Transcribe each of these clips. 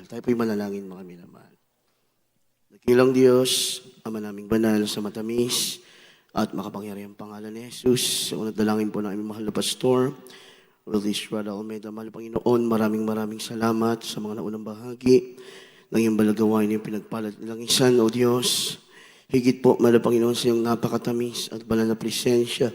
Tayo po'y manalangin mga minamahal. Dakilang Diyos, Ama naming banal sa matamis at makapangyarihang pangalan ni Jesus. Sa unang dalangin po ng aming mahal na pastor, Brother Israel Almeida, mahal na Panginoon, maraming salamat sa mga naunang bahagi ng iyong balagawain yung pinagpalad nilang isan, O Diyos. Higit po, mahal na Panginoon, sa iyong napakatamis at banal na presensya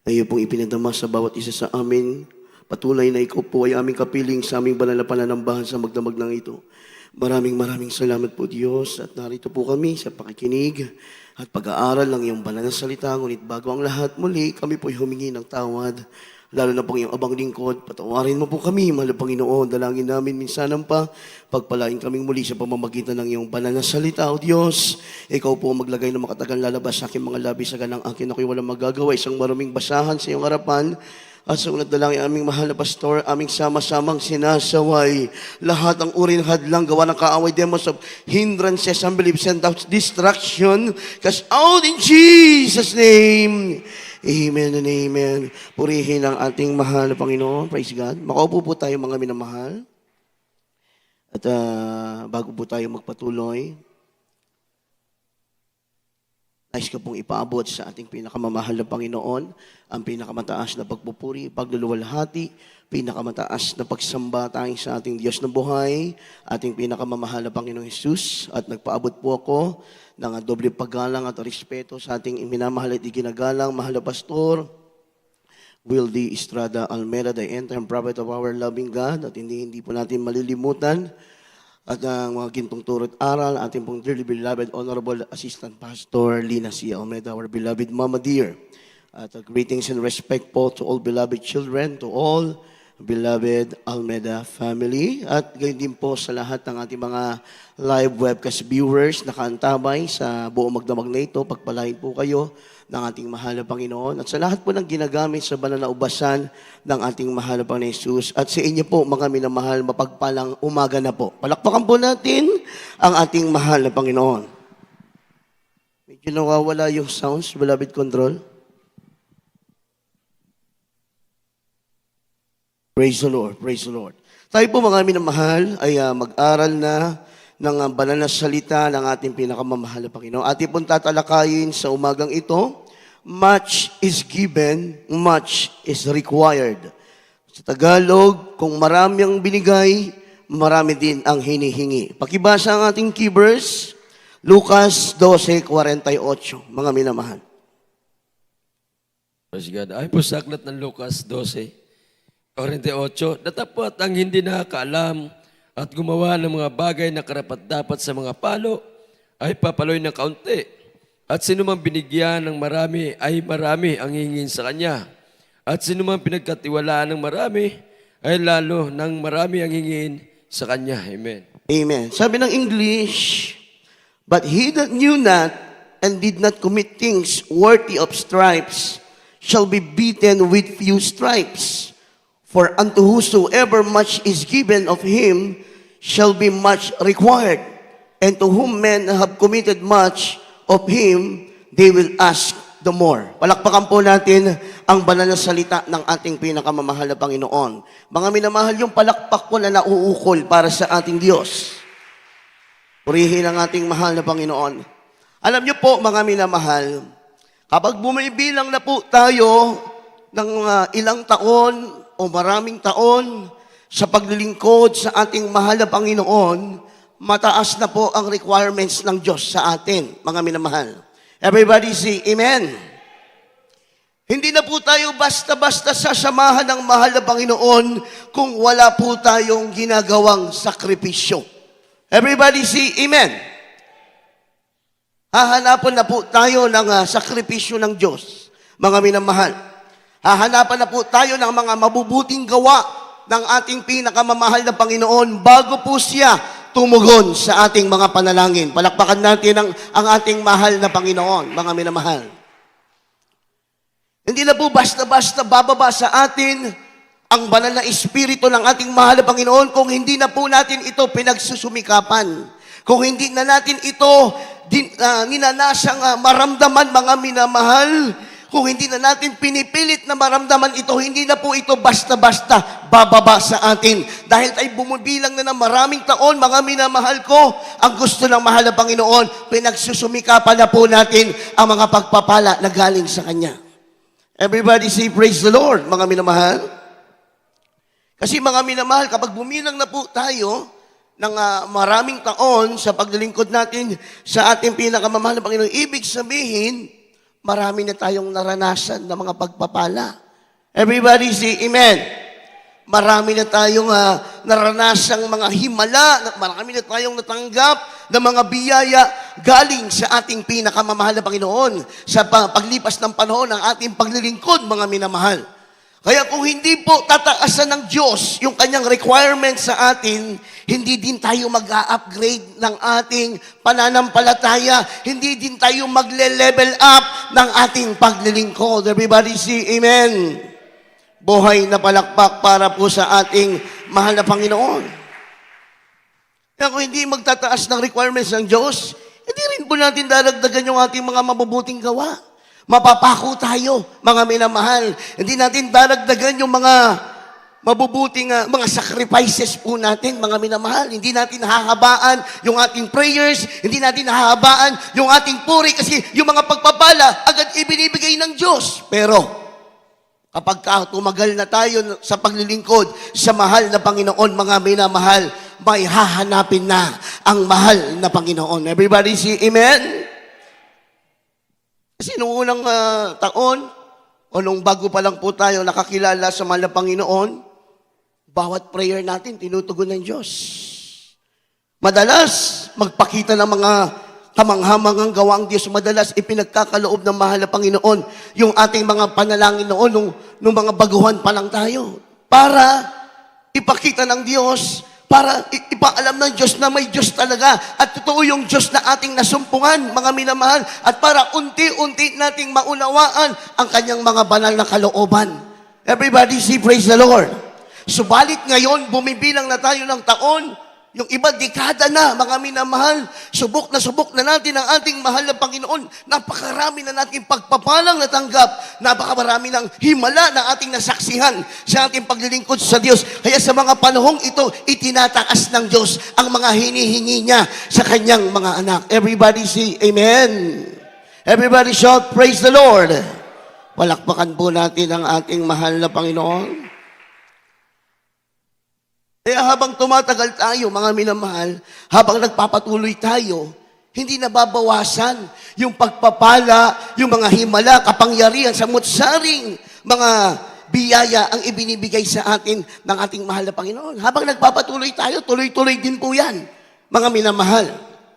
na iyo pong ipinadama sa bawat isa sa amin. Patuloy na ikaw po ay aming kapiling sa aming banal na pananambahan sa magdamag ng ito. Maraming salamat po Diyos at narito po kami sa pakikinig at pag-aaral ng iyong banal na salita. Ngunit bago ang lahat muli, kami po'y humingi ng tawad. Lalo na pong iyong abang lingkod, patawarin mo po kami, mahal na Panginoon. Dalangin namin minsanan pa, pagpalain kaming muli sa pamamagitan ng iyong banal na salita, O Diyos. Ikaw po maglagay ng makatagang lalabas sa aking mga labi sa ganang akin ako'y walang magagawa. Isang maraming basahan sa iyong harapan. At sa unat dalangin aming mahal na pastor, aming sama-samang sinasaway lahat ng uri ng hadlang gawa ng kaaway, demos of hindrances, unbeliefs, and distraction. Cast out in Jesus' name. Amen and amen. Purihin ang ating mahal na Panginoon. Praise God. Makaupo po tayo mga minamahal. At bago po tayo magpatuloy, nais ko pong ipaabot sa ating pinakamamahal na Panginoon ang pinakamataas na pagpupuri, pagluluwalhati, pinakamataas na pagsamba tayong sa ating Diyos na buhay, ating pinakamamahal na Panginoong Jesus. At nagpaabot po ako ng doble paggalang at respeto sa ating minamahal at iginagalang mahal na pastor, Will D. Estrada Almeida, the end-time prophet of our loving God. At hindi po natin malilimutan at ang mga gintong turot aral, ating pong dearly beloved Honorable Assistant Pastor Lina C. Almeida, our beloved Mama Dear. At greetings and respect po to all beloved children, to all beloved Almeida family. At gayon din po sa lahat ng ating mga live webcast viewers na kaantabay sa buong magdamag na ito. Pagpalain po kayo ng ating mahal na Panginoon. At sa lahat po ng ginagamit sa banal na ubasan ng ating mahal na Panginoon Jesus. At sa inyo po, mga minamahal, mapagpalang umaga na po. Palakpakan po natin ang ating mahal na Panginoon. Medyo nawawala yung sounds, beloved control. Praise the Lord, praise the Lord. Tayo po mga minamahal ay mag-aral na ng banal na salita ng ating pinakamamahal na Panginoon. Ating pong tatalakayin sa umagang ito, much is given, much is required. Sa Tagalog, kung marami ang binigay, marami din ang hinihingi. Pakibasa ang ating key verse, Lucas 12:48, mga minamahal. Praise God. Ay po sa aklat ng Lucas 12:48, datapot ang hindi nakakaalam at gumawa ng mga bagay na karapat-dapat sa mga palo ay papaloy ng kaunti. At sinumang binigyan ng marami ay marami ang hingin sa kanya. At sinumang pinagkatiwalaan ng marami ay lalo ng marami ang hingin sa kanya. Amen. Amen. Sabi ng English, but he that knew not and did not commit things worthy of stripes shall be beaten with few stripes. For unto whosoever much is given of him shall be much required. And to whom men have committed much of him, they will ask the more. Palakpakan po natin ang banal na salita ng ating pinakamamahal na Panginoon. Mga minamahal, yung palakpak po na nauukol para sa ating Diyos. Purihin ang ating mahal na Panginoon. Alam niyo po, mga minamahal, kapag bumibilang na po tayo ng ilang taon, o maraming taon sa paglilingkod sa ating mahal na Panginoon, mataas na po ang requirements ng Diyos sa atin, mga minamahal. Everybody say amen. Hindi na po tayo basta-basta sasamahan ng mahal na Panginoon kung wala po tayong ginagawang sakripisyo. Everybody say amen. Hahanapan na po tayo ng sakripisyo ng Diyos, mga minamahal. Hahanapan na po tayo ng mga mabubuting gawa ng ating pinakamamahal na Panginoon bago po siya tumugon sa ating mga panalangin. Palakpakan natin ang ating mahal na Panginoon, mga minamahal. Hindi na po basta-basta bababa sa atin ang banal na espiritu ng ating mahal na Panginoon kung hindi na po natin ito pinagsusumikapan. Kung hindi na natin ito ninanasang maramdaman, mga minamahal, Kung hindi na natin pinipilit na maramdaman ito, hindi na po ito basta-basta bababa sa atin. Dahil tayo bumubilang na ng maraming taon, mga minamahal ko, ang gusto ng mahal na Panginoon, pinagsusumikapan na po natin ang mga pagpapala na galing sa Kanya. Everybody say, praise the Lord, mga minamahal. Kasi mga minamahal, kapag bumilang na po tayo ng maraming taon sa paglilingkod natin sa ating pinakamamahal na Panginoon, ibig sabihin, marami na tayong naranasan ng mga pagpapala. Everybody say amen. Marami na tayong naranasang mga himala, marami na tayong natanggap ng mga biyaya galing sa ating pinakamamahal na Panginoon sa paglipas ng panahon ng ating paglilingkod, mga minamahal. Kaya kung hindi po tataasan ng Diyos yung kanyang requirements sa atin, hindi din tayo mag-a-upgrade ng ating pananampalataya. Hindi din tayo magle-level up ng ating paglilingkod. Everybody say amen. Buhay na palakpak para po sa ating mahal na Panginoon. Kaya kung hindi magtataas ng requirements ng Diyos, hindi rin po natin daragdagan yung ating mga mabubuting gawa. Mapapako tayo, mga minamahal. Hindi natin daragdagan yung mga mabubuting mga sacrifices po natin, mga minamahal. Hindi natin hahabaan yung ating prayers, hindi natin hahabaan yung ating puri kasi yung mga pagpapala agad ibinibigay ng Diyos. Pero kapag tumagal na tayo sa paglilingkod sa mahal na Panginoon, mga minamahal, may hahanapin na ang mahal na Panginoon. Everybody say amen? Kasi noong unang taon, o nung bago pa lang po tayo nakakilala sa mahal na Panginoon, bawat prayer natin tinutugon ng Diyos. Madalas, magpakita ng mga kamanghamangang gawaang Diyos. Madalas, ipinagkakaloob ng mahal na Panginoon yung ating mga panalangin noon, nung mga baguhan pa lang tayo. Para ipakita ng Diyos, para ipaalam ng Diyos na may Diyos talaga at totoo yung Diyos na ating nasumpungan, mga minamahal, at para unti-unti nating maunawaan ang kanyang mga banal na kalooban. Everybody say praise the Lord. Subalit ngayon, bumibilang na tayo ng taon, yung iba dekada na, mga minamahal, subok na natin ang ating mahal na Panginoon. Napakarami na nating pagpapalang natanggap, napakarami ng himala na ating nasaksihan sa ating paglilingkod sa Diyos. Kaya sa mga panahong ito, itinataas ng Diyos ang mga hinihingi niya sa kanyang mga anak. Everybody say amen. Everybody shout, praise the Lord. Palakpakan po natin ang ating mahal na Panginoon. Kaya habang tumatagal tayo, mga minamahal, habang nagpapatuloy tayo, hindi nababawasan yung pagpapala, yung mga himala, kapangyarihan, samut-saring mga biyaya ang ibinibigay sa atin ng ating mahal na Panginoon. Habang nagpapatuloy tayo, tuloy-tuloy din po yan, mga minamahal.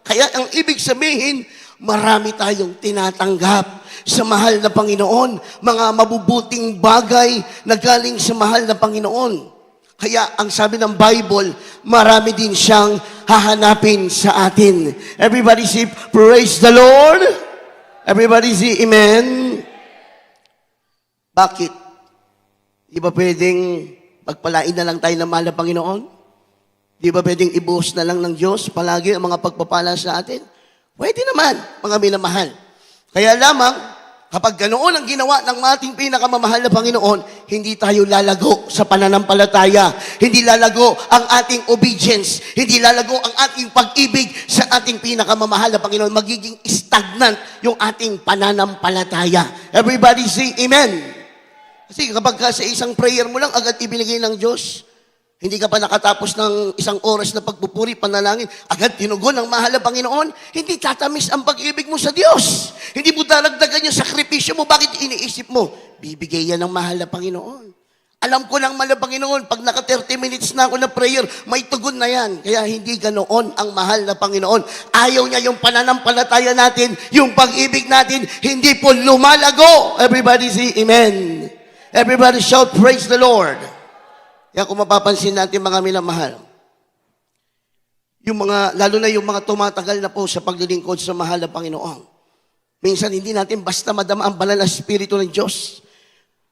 Kaya ang ibig sabihin, marami tayong tinatanggap sa mahal na Panginoon, mga mabubuting bagay na galing sa mahal na Panginoon. Kaya ang sabi ng Bible, marami din siyang hahanapin sa atin. Everybody say, praise the Lord. Everybody say, amen. Bakit? Di ba pwedeng pagpalain na lang tayo ng mahal na Panginoon? Di ba pwedeng ibuhos na lang ng Diyos palagi ang mga pagpapala sa atin? Pwede naman, mga minamahal. Kaya lamang, kapag ganoon ang ginawa ng ating pinakamamahal na Panginoon, hindi tayo lalago sa pananampalataya. Hindi lalago ang ating obedience. Hindi lalago ang ating pag-ibig sa ating pinakamamahal na Panginoon. Magiging stagnant yung ating pananampalataya. Everybody say amen. Kasi kapag sa isang prayer mo lang, agad ibinigay ng Diyos, hindi ka pa nakatapos ng isang oras na pagpupuri, panalangin, agad tinugon ng mahal na Panginoon, hindi tatamis ang pag-ibig mo sa Diyos. Hindi mo daragdagan yung sakripisyo mo. Bakit iniisip mo? Bibigay yan ng mahal na Panginoon. Alam ko ng mahal na Panginoon, pag naka 30 minutes na ako na prayer, may tugon na yan. Kaya hindi ganoon ang mahal na Panginoon. Ayaw niya yung pananampalataya natin, yung pag-ibig natin, hindi po lumalago. Everybody say amen. Everybody shout, praise the Lord. Kaya kung mapapansin natin, mga minamahal, yung mga, lalo na yung mga tumatagal na po sa paglilingkod sa mahal na Panginoon. Minsan hindi natin basta madama ang banal na Espiritu ng Diyos.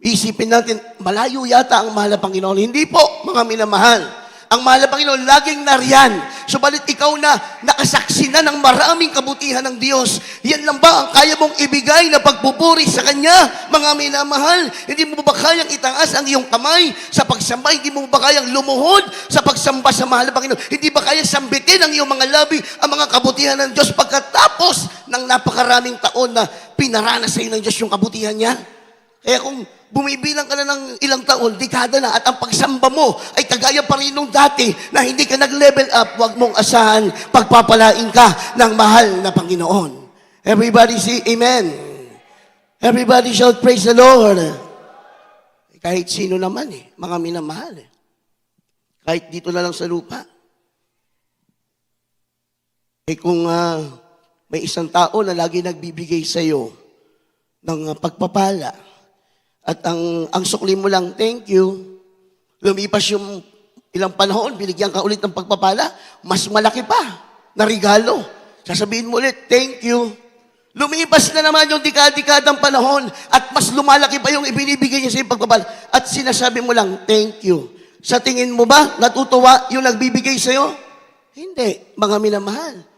Isipin natin, malayo yata ang mahal na Panginoon. Hindi po, mga minamahal. Ang mahal na Panginoon, laging nariyan. Subalit ikaw na nakasaksi na ng maraming kabutihan ng Diyos. Yan lang ba ang kaya mong ibigay na pagpupuri sa Kanya, mga minamahal? Hindi mo ba kayang itaas ang iyong kamay sa pagsamba? Hindi mo ba kayang lumuhod sa pagsamba sa mahal na Panginoon? Hindi ba kayang sambitin ang iyong mga labi, ang mga kabutihan ng Diyos pagkatapos ng napakaraming taon na pinaranas sa iyo ng Diyos yung kabutihan niya? Kaya kung bumibilang ka na ng ilang taon, dekada na, at ang pagsamba mo ay kagaya pa rin nung dati na hindi ka nag-level up, huwag mong asahan, pagpapalain ka ng mahal na Panginoon. Everybody say amen. Everybody shout praise the Lord. Kahit sino naman mga minamahal. Kahit dito na lang sa lupa. Kung may isang tao na lagi nagbibigay sa iyo ng pagpapala, at ang sukli mo lang, thank you. Lumipas yung ilang panahon, binigyan ka ulit ng pagpapala, mas malaki pa na regalo. Sasabihin mo ulit, thank you. Lumipas na naman yung dekadang panahon at mas lumalaki pa yung ibinibigay niya sa iyong pagpapala. At sinasabi mo lang, thank you. Sa tingin mo ba, natutuwa yung nagbibigay sa iyo? Hindi, mga minamahal.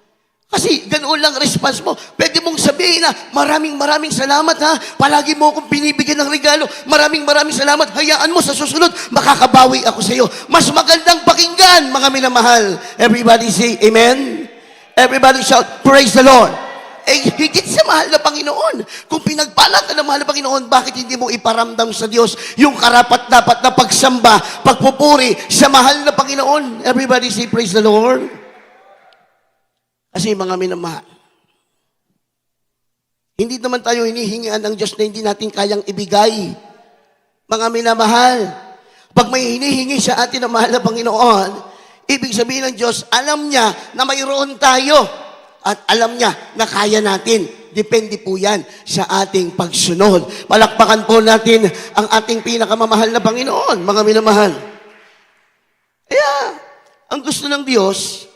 Kasi ganoon lang response mo. Pwede mong sabihin na, maraming salamat ha. Palagi mo akong binibigyan ng regalo. Maraming salamat. Hayaan mo sa susunod, makakabawi ako sa iyo. Mas magandang pakinggan, mga minamahal. Everybody say amen. Everybody shout, praise the Lord. Higit sa mahal na Panginoon. Kung pinagpala ka ng mahal na Panginoon, bakit hindi mo iparamdam sa Diyos yung karapat-dapat na pagsamba, pagpupuri sa mahal na Panginoon? Everybody say, praise the Lord. Kasi mga minamahal, hindi naman tayo hinihingian ng Diyos na hindi natin kayang ibigay. Mga minamahal, pag may hinihingi sa atin ng mahal na Panginoon, ibig sabihin ng Diyos, alam niya na mayroon tayo at alam niya na kaya natin. Depende po yan sa ating pagsunod. Palakpakan po natin ang ating pinakamamahal na Panginoon, mga minamahal. Kaya, ang gusto ng Diyos,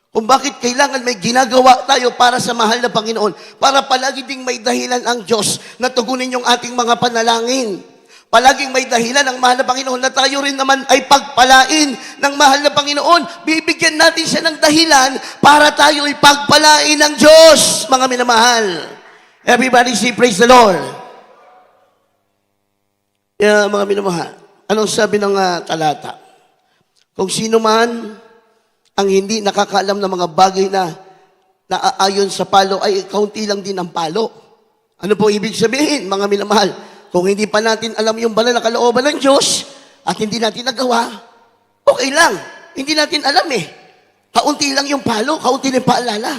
kung bakit kailangan may ginagawa tayo para sa mahal na Panginoon, para palagi ding may dahilan ang Diyos na tugunin yung ating mga panalangin. Palaging may dahilan ang mahal na Panginoon na tayo rin naman ay pagpalain ng mahal na Panginoon. Bibigyan natin siya ng dahilan para tayo ay pagpalain ng Diyos, mga minamahal. Everybody say, praise the Lord. Mga minamahal, anong sabi ng talata? Kung sino man ang hindi nakakaalam ng mga bagay na naaayon sa palo ay kaunti lang din ang palo. Ano po ibig sabihin, mga minamahal? Kung hindi pa natin alam yung banal na kalooban ng Diyos at hindi natin nagawa, okay lang. Hindi natin alam Kaunti lang yung palo, kaunti lang yung paalala.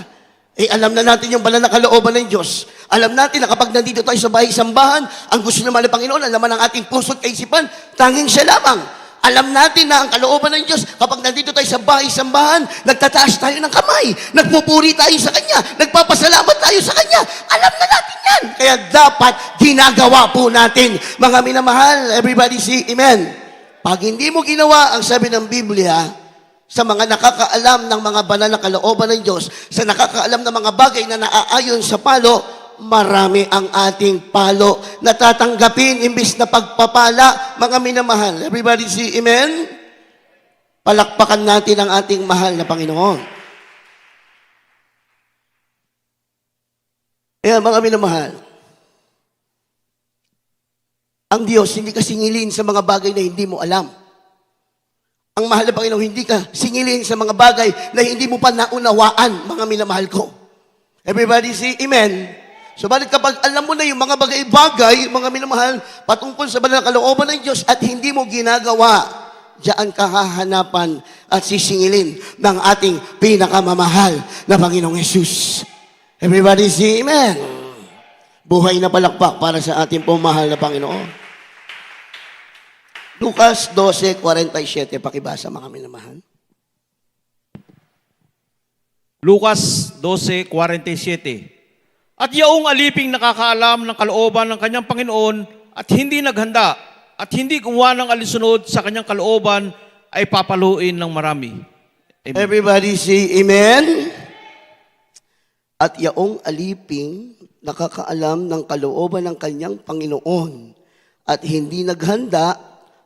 Alam na natin yung banal na kalooban ng Diyos. Alam natin na kapag nandito tayo sa bahay-sambahan, ang gusto naman ng Panginoon, alaman ng ating puso't kaisipan, tanging siya lamang. Alam natin na ang kalooban ng Diyos, kapag nandito tayo sa bahay-sambahan, nagtataas tayo ng kamay, nagpupuri tayo sa Kanya, nagpapasalamat tayo sa Kanya. Alam na natin yan. Kaya dapat ginagawa po natin. Mga minamahal, everybody say amen. Pag hindi mo ginawa ang sabi ng Biblia, sa mga nakakaalam ng mga banal na kalooban ng Diyos, sa nakakaalam ng mga bagay na naaayon sa palo, marami ang ating palo na tatanggapin imbis na pagpapala, mga minamahal. Everybody say amen? Palakpakan natin ang ating mahal na Panginoon. Mga minamahal, ang Diyos hindi ka singilin sa mga bagay na hindi mo alam. Ang mahal na Panginoon, hindi ka singilin sa mga bagay na hindi mo pa naunawaan, mga minamahal ko. Everybody say amen? Subalit kapag alam mo na yung mga bagay-bagay, mga minamahal, patungkol sa banal na kalooban ng Diyos at hindi mo ginagawa, diyan ka hahanapan at sisingilin ng ating pinakamamahal na Panginoong Yesus. Everybody say amen. Buhay na palakpak para sa ating pumahal na Panginoon. Lucas 12:47, pakibasa, mga minamahal. Lucas 12:47. At yaong aliping nakakaalam ng kalooban ng kanyang Panginoon at hindi naghanda at hindi gumawa ng alisunod sa kanyang kalooban ay papaluin ng marami. Amen. Everybody say amen. At yaong aliping nakakaalam ng kalooban ng kanyang Panginoon at hindi naghanda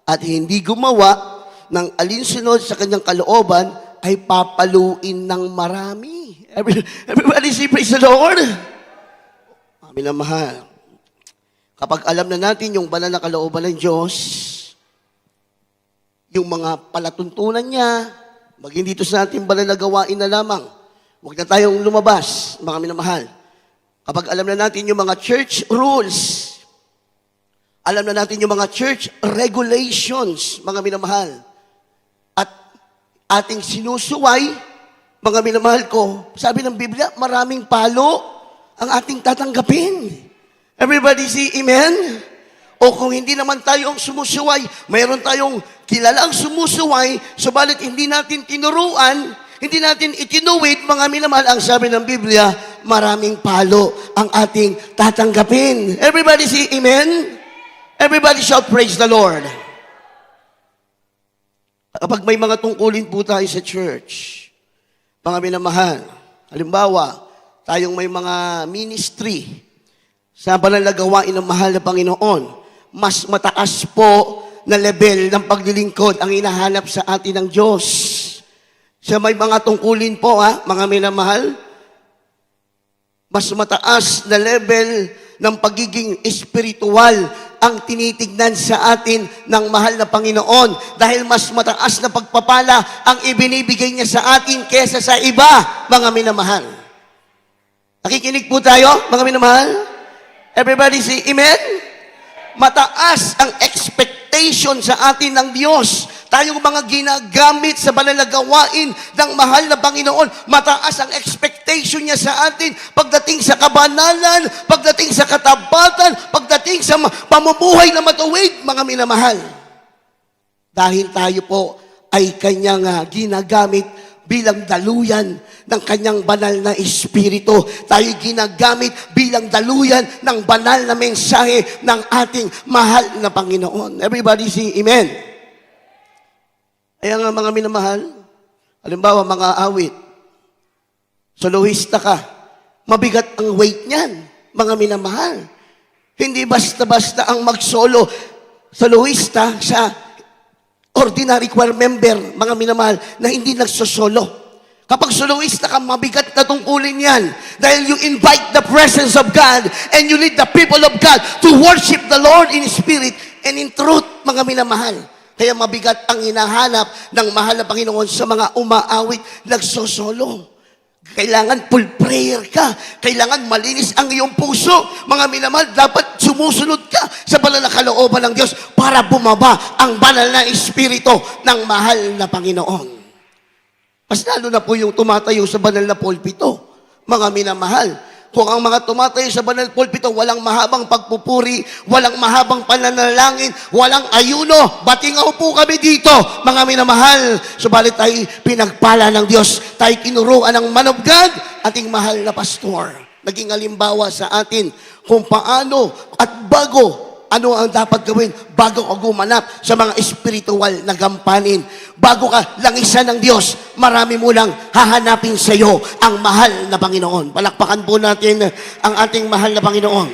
at hindi gumawa ng alinsunod sa kanyang kalooban ay papaluin ng marami. Everybody say, praise the Lord. Amin na mahal. Kapag alam na natin yung banal na kalooban ng Diyos, yung mga palatuntunan niya, maging dito sa ating banal na gawain na lamang, huwag na tayong lumabas, mga minamahal. Kapag alam na natin yung mga church rules, alam na natin yung mga church regulations, mga minamahal, at ating sinusuway, mga minamahal ko, sabi ng Biblia, maraming palo ang ating tatanggapin. Everybody say amen? O kung hindi naman tayo ang sumusuway, mayroon tayong kilalang sumusuway, subalit hindi natin tinuruan, hindi natin itinuwid, mga minamahal, ang sabi ng Biblia, maraming palo ang ating tatanggapin. Everybody say amen? Everybody shout praise the Lord. Kapag may mga tungkulin po tayo sa church, mga minamahal, halimbawa, tayong may mga ministry sa banal na gawain ng mahal na Panginoon, mas mataas po na level ng paglilingkod ang hinahanap sa atin ng Diyos. Sa may mga tungkulin po, mga minamahal, mas mataas na level ng pagiging espiritual ang tinitignan sa atin ng mahal na Panginoon dahil mas mataas na pagpapala ang ibinibigay niya sa atin kesa sa iba, mga minamahal. Nakikinig po tayo, mga minamahal? Everybody say amen? Mataas ang expectation sa atin ng Diyos. Tayong mga ginagamit sa banal na gawain ng mahal na Panginoon, mataas ang expectation niya sa atin pagdating sa kabanalan, pagdating sa katapatan, pagdating sa pamumuhay na matuwid, mga minamahal. Dahil tayo po ay kanyang ginagamit bilang daluyan ng kanyang banal na espiritu. Tayo ginagamit bilang daluyan ng banal na mensahe ng ating mahal na Panginoon. Everybody say amen. Kaya nga mga minamahal, halimbawa mga awit, soloista ka, mabigat ang weight niyan, mga minamahal. Hindi basta-basta ang mag-solo soloista sa ordinary choir member, mga minamahal, na hindi nagsosolo. Kapag soloista ka, mabigat na tungkulin yan. Dahil you invite the presence of God and you lead the people of God to worship the Lord in spirit and in truth, mga minamahal. Kaya mabigat ang hinahanap ng mahal na Panginoon sa mga umaawit, nagsosolo. Kailangan full prayer ka. Kailangan malinis ang iyong puso. Mga minamahal, dapat sumusunod ka sa banal na kalooban ng Diyos para bumaba ang banal na espiritu ng mahal na Panginoon. Mas lalo na po yung tumatayo sa banal na pulpito. Mga minamahal, kung ang mga tumatayo sa banal na pulpito, walang mahabang pagpupuri, walang mahabang pananalangin, walang ayuno, batingaw po kami dito, mga minamahal. Subalit tayo pinagpala ng Diyos, tayo tinuruan ng man of God, ating mahal na pastor. Naging halimbawa sa atin kung paano at bago, ano ang dapat gawin bago ka gumanap sa mga espiritual na gampanin. Bago ka langisan ng Diyos, marami mo lang hahanapin sa iyo ang mahal na Panginoon. Palakpakan po natin ang ating mahal na Panginoon.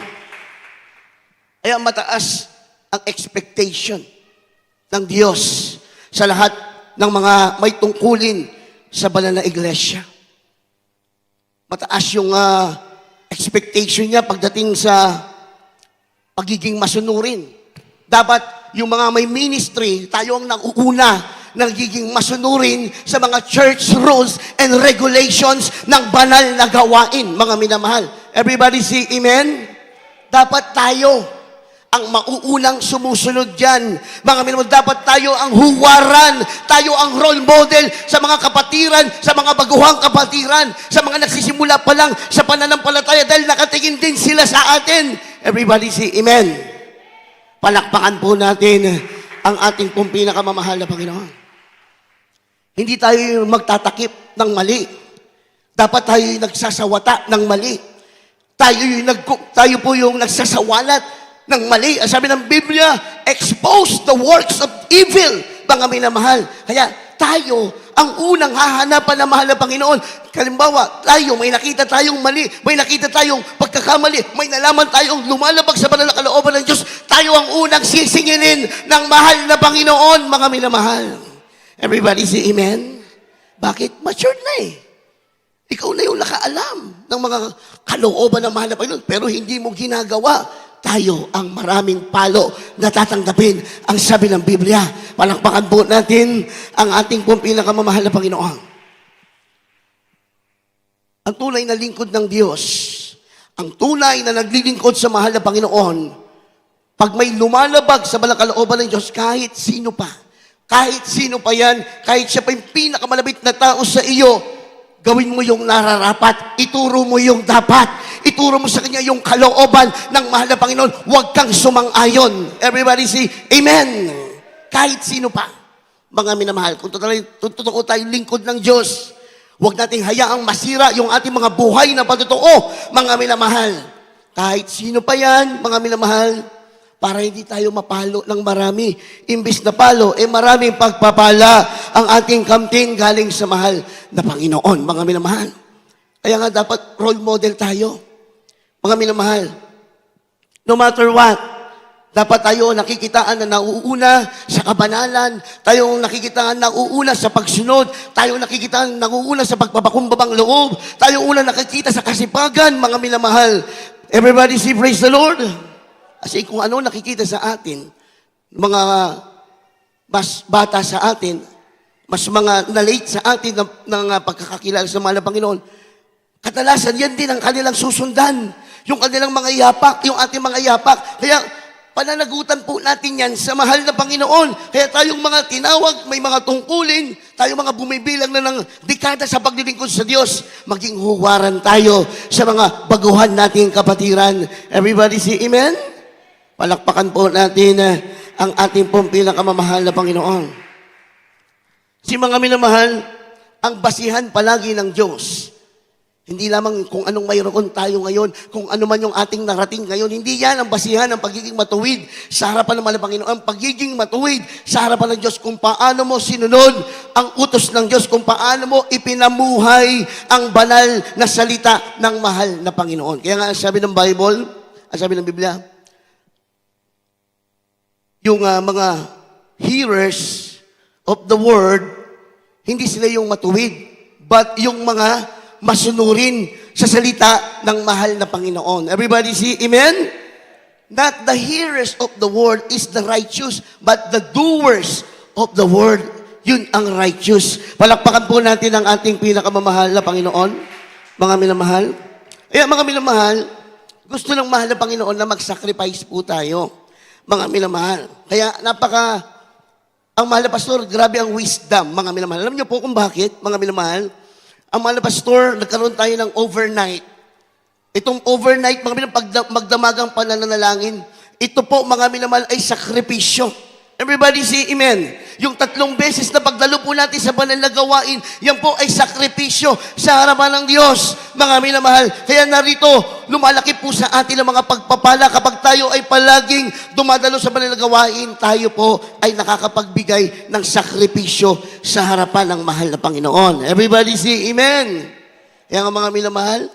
Kaya mataas ang expectation ng Diyos sa lahat ng mga may tungkulin sa banal na iglesia. Mataas yung expectation niya pagdating sa pagiging masunurin. Dapat yung mga may ministry, tayo ang nag-uuna nagiging masunurin sa mga church rules and regulations ng banal na gawain, mga minamahal. Everybody say amen? Dapat tayo ang mauunang sumusunod dyan. Mga minamahal, dapat tayo ang huwaran, tayo ang role model sa mga kapatiran, sa mga baguhang kapatiran, sa mga nagsisimula pa lang sa pananampalataya dahil nakatingin din sila sa atin. Everybody say amen. Palakpakan po natin ang ating pong pinakamamahal na Panginoon. Hindi tayo magtatakip ng mali. Dapat tayo yung nagsasawata ng mali. Tayo po yung nagsasawalat ng mali. Sabi ng Biblia, expose the works of evil, mga minamahal. Kaya tayo ang unang hahanapan ng mahal na Panginoon. Halimbawa, tayo, may nakita tayong mali, may nakita tayong pagkakamali, may nalaman tayong lumalabag sa banal na kalooban ng Diyos, tayo ang unang sisingilin ng mahal na Panginoon, mga minamahal. Everybody say amen? Bakit? Matured na eh. Ikaw na yung nakaalam ng mga kalooban ng mahal na Panginoon, pero hindi mo ginagawa. Tayo ang maraming palo na tatanggapin ang sabi ng Biblia. Palakpakan po natin ang ating pong pinakamamahal na Panginoon. Ang tunay na lingkod ng Diyos, ang tunay na naglilingkod sa mahal na Panginoon, pag may lumalabag sa balang kalooban ng Diyos, kahit sino pa yan, kahit siya pa yung pinakamalapit na tao sa iyo, gawin mo yung nararapat, ituro mo yung dapat, ituro mo sa kanya yung kalooban ng mahal na Panginoon, huwag kang sumang-ayon. Everybody say, amen. Kahit sino pa, mga minamahal, kung totoo tayong lingkod ng Diyos, huwag nating hayaang masira yung ating mga buhay na patotoo, mga minamahal. Kahit sino pa yan, mga minamahal, para hindi tayo mapalo ng marami. Imbis na palo, maraming pagpapala ang ating kamtin galing sa mahal na Panginoon, mga minamahal. Kaya nga dapat role model tayo, mga minamahal. No matter what, dapat tayo nakikitaan na nauuna sa kabanalan, tayo nakikitaan na nauuna sa pagsunod, tayo nakikitaan na nauuna sa pagpapakumbabang loob, tayo una nakikita sa kasipagan, mga minamahal. Everybody say, praise the Lord. Kasi kung ano nakikita sa atin, mga mas bata sa atin, mas mga na-late sa atin ng pagkakakilala sa mahal na Panginoon, kadalasan yan din ang kanilang susundan. Yung kanilang mga yapak, yung ating mga yapak. Kaya pananagutan po natin yan sa mahal na Panginoon. Kaya tayong mga tinawag, may mga tungkulin, tayong mga bumibilang na ng dekada sa paglilingkod sa Diyos, maging huwaran tayo sa mga baguhan nating kapatiran. Everybody say amen? Palakpakan po natin ang ating pong pinakamamahal na Panginoon. Si mga minamahal, ang basihan palagi ng Diyos. Hindi lamang kung anong mayroon tayo ngayon, kung ano man yung ating narating ngayon. Hindi yan ang basihan ng pagiging matuwid sa harapan ng mahal na Panginoon. Ang pagiging matuwid sa harapan ng Diyos, kung paano mo sinunod ang utos ng Diyos, kung paano mo ipinamuhay ang banal na salita ng mahal na Panginoon. Kaya nga sabi ng Bible, sabi ng Biblia, yung mga hearers of the word, hindi sila yung matuwid, but yung mga masunurin sa salita ng mahal na Panginoon. Everybody say amen? Not the hearers of the word is the righteous, but the doers of the word, yun ang righteous. Palakpakan po natin ang ating pinakamamahal na Panginoon, mga minamahal. Mga minamahal, gusto ng mahal na Panginoon na mag-sacrifice po tayo. Mga minamahal. Kaya ang mahal na pastor, grabe ang wisdom, mga minamahal. Alam niyo po kung bakit, mga minamahal? Ang mahal na pastor, nagkaroon tayo ng overnight. Itong overnight, mga minamahal, magdamagang pananalangin, ito po, mga minamahal, ay sakripisyo. Everybody say amen. Yung 3 beses na pagdalo po natin sa banal na gawain, yan po ay sakripisyo sa harapan ng Diyos, mga minamahal. Kaya narito, lumalaki po sa atin ang mga pagpapala kapag tayo ay palaging dumadalo sa banal na gawain, tayo po ay nakakapagbigay ng sakripisyo sa harapan ng mahal na Panginoon. Everybody say amen. Kaya nga mga minamahal,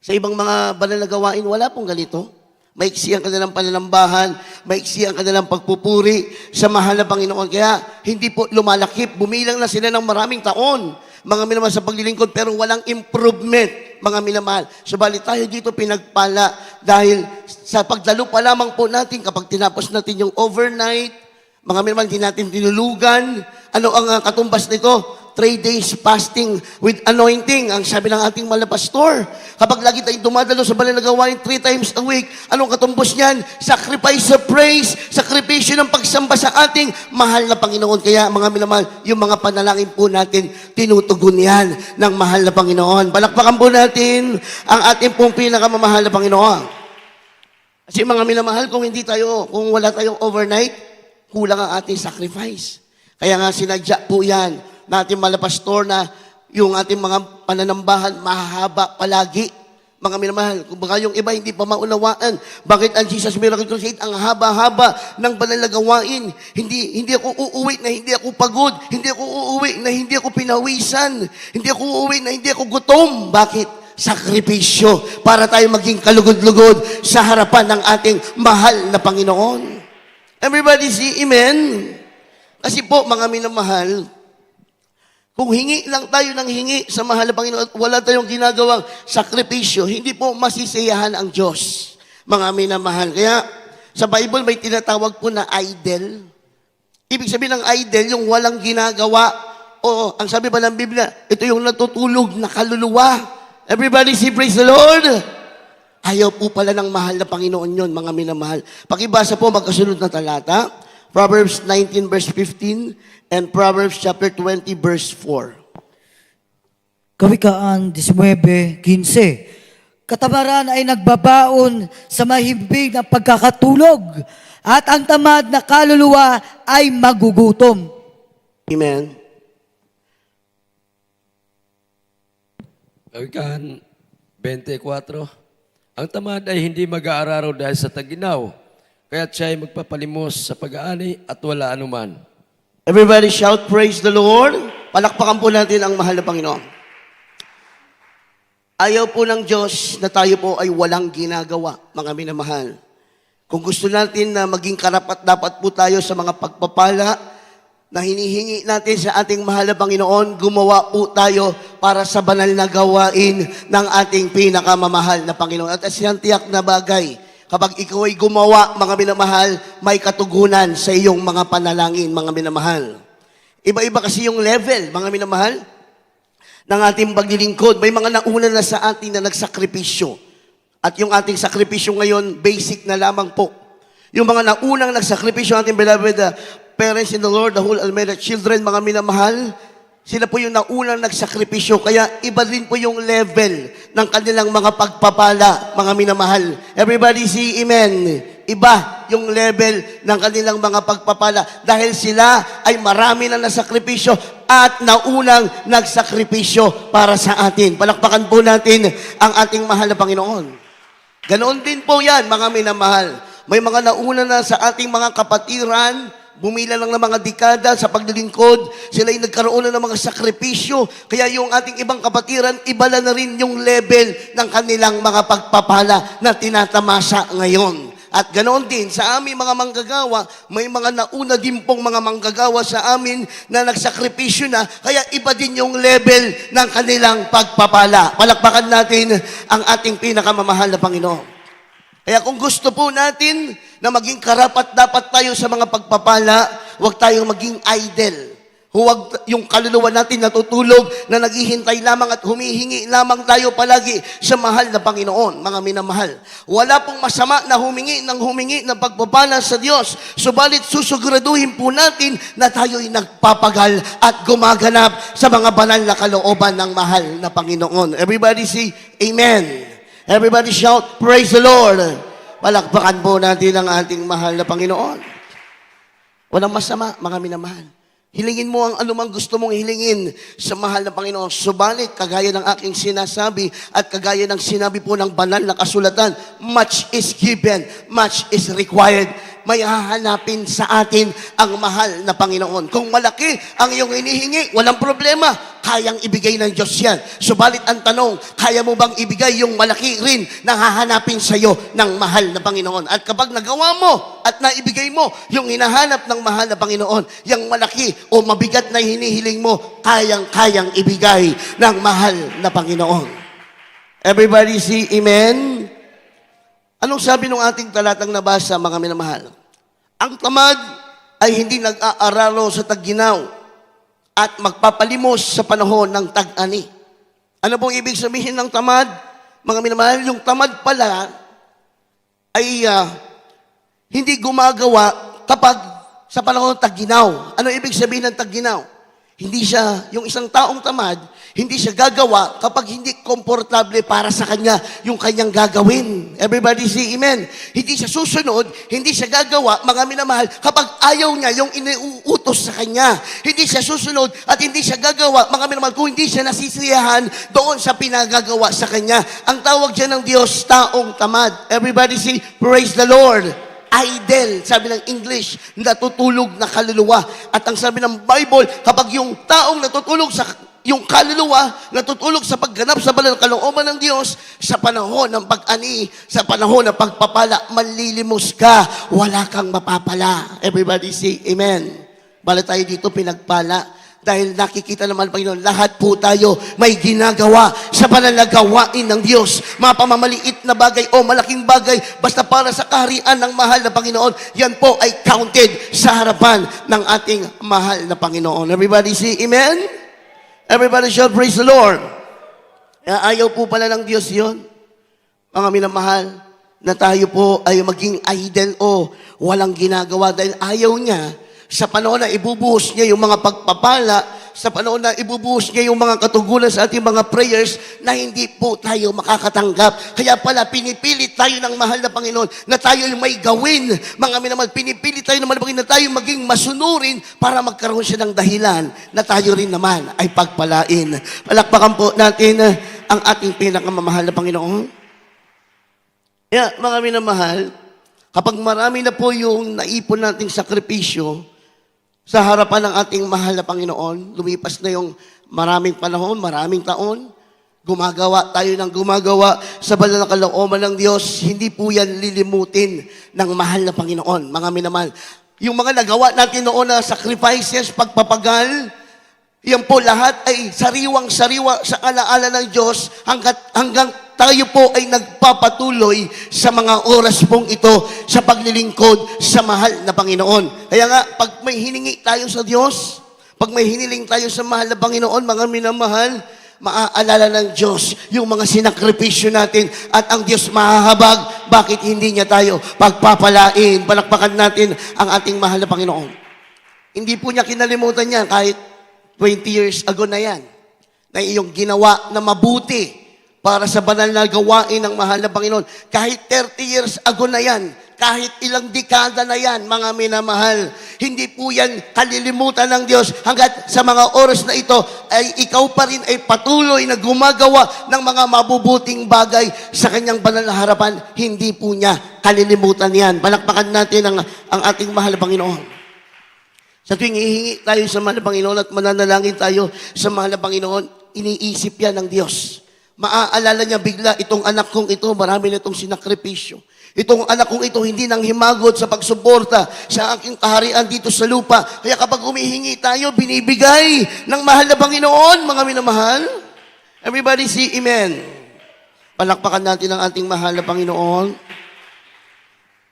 sa ibang mga banal na gawain, wala pong ganito. Maiksi ang kanilang pananambahan, maiksi ang kanilang pagpupuri sa mahal na Panginoon. Kaya hindi po lumalakip, bumilang na sila ng maraming taon, mga minamahal, sa paglilingkod, pero walang improvement, mga minamahal. Subalit tayo dito pinagpala dahil sa pagdalo pa lamang po natin, kapag tinapos natin yung overnight, mga minamahal, hindi natin tinulugan. Ano ang katumbas nito? 3 days fasting with anointing. Ang sabi ng ating mahal na pastor, kapag lagi tayong dumadalo sa banal na gawain 3 times a week, anong katumbos niyan? Sacrifice of praise, sakripisyo ng pagsamba sa ating mahal na Panginoon. Kaya mga minamahal, yung mga panalangin po natin, tinutugon yan ng mahal na Panginoon. Palakpakan po natin ang ating pong pinakamamahal na Panginoon. Kasi mga minamahal, kung wala tayong overnight, kulang ang ating sacrifice. Kaya nga sinadya po yan na ating mahal na pastor na yung ating mga pananambahan mahahaba palagi. Mga minamahal, kung baka yung iba hindi pa maunawaan, bakit ang Jesus Miracle Crusade ang haba-haba ng banal na gawain. Hindi ako uuwi na hindi ako pagod, hindi ako uuwi na hindi ako pinawisan, hindi ako uuwi na hindi ako gutom. Bakit? Sakripisyo para tayo maging kalugod-lugod sa harapan ng ating mahal na Panginoon. Everybody say amen. Kasi po, mga minamahal, kung hingi lang tayo ng hingi sa mahal na Panginoon at wala tayong ginagawang sakripisyo, hindi po masisiyahan ang Diyos, mga minamahal. Kaya sa Bible may tinatawag po na idol. Ibig sabihin ng idol, yung walang ginagawa. O ang sabi ba ng Biblia, ito yung natutulog na kaluluwa. Everybody say praise the Lord. Ayaw po pala ng mahal na Panginoon yun, mga minamahal. Pakibasa po magkasunod na talata. Proverbs 19 verse 15 and Proverbs chapter 20 verse 4. Kawikaan 19:15. Katamaran ay nagbabaon sa mahimbing ng pagkakatulog at ang tamad na kaluluwa ay magugutom. Amen. Kawikaan 24. Ang tamad ay hindi mag-aararo dahil sa taginaw, kaya't siya ay magpapalimos sa pag-aani at wala anuman. Everybody shout praise the Lord. Palakpakan po natin ang mahal na Panginoon. Ayaw po ng Diyos na tayo po ay walang ginagawa, mga minamahal. Kung gusto natin na maging karapat-dapat po tayo sa mga pagpapala na hinihingi natin sa ating mahal na Panginoon, gumawa po tayo para sa banal na gawain ng ating pinakamamahal na Panginoon. At siyang tiyak na bagay, kapag ikaw ay gumawa, mga minamahal, may katugunan sa iyong mga panalangin, mga minamahal. Iba-iba kasi yung level, mga minamahal, ng ating paglilingkod. May mga nauna na sa atin na nagsakripisyo. At yung ating sakripisyo ngayon, basic na lamang po. Yung mga naunang nagsakripisyo, ating beloved parents in the Lord, the whole Almeida children, mga minamahal, sila po yung naunang nagsakripisyo. Kaya iba din po yung level ng kanilang mga pagpapala, mga minamahal. Everybody say amen. Iba yung level ng kanilang mga pagpapala dahil sila ay marami na nasakripisyo at naunang nagsakripisyo para sa atin. Palakpakan po natin ang ating mahal na Panginoon. Ganoon din po yan, mga minamahal. May mga nauna na sa ating mga kapatiran, bumila lang ng mga dekada sa paglilingkod, sila ay nagkaroon na ng mga sakripisyo. Kaya yung ating ibang kapatiran, iba na rin yung level ng kanilang mga pagpapala na tinatamasa ngayon. At ganoon din, sa aming mga manggagawa, may mga nauna din pong mga manggagawa sa amin na nagsakripisyo na, kaya iba din yung level ng kanilang pagpapala. Palakpakan natin ang ating pinakamamahal na Panginoon. Kaya kung gusto po natin na maging karapat-dapat tayo sa mga pagpapala, huwag tayong maging idle. Huwag yung kaluluwa natin natutulog na naghihintay lamang at humihingi lamang tayo palagi sa mahal na Panginoon, mga minamahal. Wala pong masama na humingi ng pagpapala sa Diyos. Subalit susiguraduhin po natin na tayo'y nagpapagal at gumaganap sa mga banal na kalooban ng mahal na Panginoon. Everybody say, Amen. Everybody shout, praise the Lord. Palakpakan po natin ang ating mahal na Panginoon. Walang masama, mga minamahal. Hilingin mo ang anumang gusto mong hilingin sa mahal na Panginoon. Subalit, kagaya ng aking sinasabi at kagaya ng sinabi po ng banal na kasulatan, much is given, much is required. May hahanapin sa atin ang mahal na Panginoon. Kung malaki ang iyong hinihingi, walang problema. Kayang ibigay ng Diyos yan. Subalit ang tanong, kaya mo bang ibigay yung malaki rin na hahanapin sa iyo ng mahal na Panginoon? At kapag nagawa mo at naibigay mo yung hinahanap ng mahal na Panginoon, yung malaki o mabigat na hinihiling mo, kayang-kayang ibigay ng mahal na Panginoon. Everybody say amen? Anong sabi ng ating talatang nabasa, mga minamahal? Ang tamad ay hindi nag-aararo sa tagginaw at magpapalimos sa panahon ng tag-ani. Ano pong ibig sabihin ng tamad? Mga minamahal, yung tamad pala ay hindi gumagawa kapag sa panahon ng tagginaw. Ano ibig sabihin ng tagginaw? Hindi siya, yung isang taong tamad, hindi siya gagawa kapag hindi komportable para sa kanya yung kanyang gagawin. Everybody say amen. Hindi siya susunod, hindi siya gagawa, mga minamahal, kapag ayaw niya yung iniuutos sa kanya. Hindi siya susunod at hindi siya gagawa, mga minamahal, kung hindi siya nasisiyahan doon sa pinagagawa sa kanya. Ang tawag dyan ng Diyos, taong tamad. Everybody say, praise the Lord. Idle, sabi ng English, natutulog na kaluluwa. At ang sabi ng Bible, kapag yung taong natutulog sa yung kaluluwa, natutulog sa pagganap sa banal na kalooban ng Diyos, sa panahon ng pag-ani, sa panahon ng pagpapala, manlilimos ka, wala kang mapapala. Everybody say amen. Bala tayo dito pinagpala. Dahil nakikita naman, Panginoon, lahat po tayo may ginagawa sa banal na gawain ng Diyos. Mga pamamaliit na bagay o malaking bagay, basta para sa kaharian ng mahal na Panginoon, yan po ay counted sa harapan ng ating mahal na Panginoon. Everybody say amen? Everybody should praise the Lord. Ayaw po pala ng Diyos yon, mga minamahal, na tayo po ay maging idol o walang ginagawa dahil ayaw niya. Sa panahon na ibubuhos niya yung mga pagpapala, sa panahon na ibubuhos niya yung mga katugunan sa ating mga prayers na hindi po tayo makakatanggap. Kaya pala, pinipilit tayo ng mahal na Panginoon na tayo yung may gawin. Mga minamahal, pinipilit tayo ng mahal na Panginoon na tayo maging masunurin para magkaroon siya ng dahilan na tayo rin naman ay pagpalain. Palakpakan po natin ang ating pinakamamahal na Panginoon. Kaya, mga minamahal, kapag marami na po yung naipon nating sakripisyo, sa harapan ng ating mahal na Panginoon, lumipas na yung maraming panahon, maraming taon, gumagawa tayo ng gumagawa sa banal na kalooban ng Diyos, hindi po yan lilimutin ng mahal na Panginoon, mga minamahal. Yung mga nagawa natin noon na sacrifices, pagpapagal, yan po lahat ay sariwang-sariwa sa alaala ng Diyos hanggang tayo po ay nagpapatuloy sa mga oras pong ito sa paglilingkod sa mahal na Panginoon. Kaya nga, pag may hiningi tayo sa Diyos, pag may hiniling tayo sa mahal na Panginoon, mga minamahal, maaalala ng Diyos yung mga sinakripisyo natin at ang Diyos mahahabag. Bakit hindi niya tayo pagpapalain? Palakpakan natin ang ating mahal na Panginoon. Hindi po niya kinalimutan yan kahit 20 years ago na yan, na iyong ginawa na mabuti para sa banal na gawain ng mahal na Panginoon. Kahit 30 years ago na yan, kahit ilang dekada na yan, mga minamahal, hindi po yan kalilimutan ng Diyos hanggat sa mga oras na ito ay ikaw pa rin ay patuloy na gumagawa ng mga mabubuting bagay sa kanyang banal na harapan. Hindi po niya kalilimutan yan. Palakpakan natin ang ating mahal na Panginoon. Sa tuwing hihingi tayo sa mahal na Panginoon at mananalangin tayo sa mahal na Panginoon, iniisip yan ng Diyos. Maaalala niya bigla, itong anak kong ito, marami na itong sinakripisyo. Itong anak kong ito, hindi nang himagot sa pagsuporta sa aking kaharian dito sa lupa. Kaya kapag humihingi tayo, binibigay ng mahal na Panginoon, mga minamahal. Everybody say amen. Palakpakan natin ang ating mahal na Panginoon.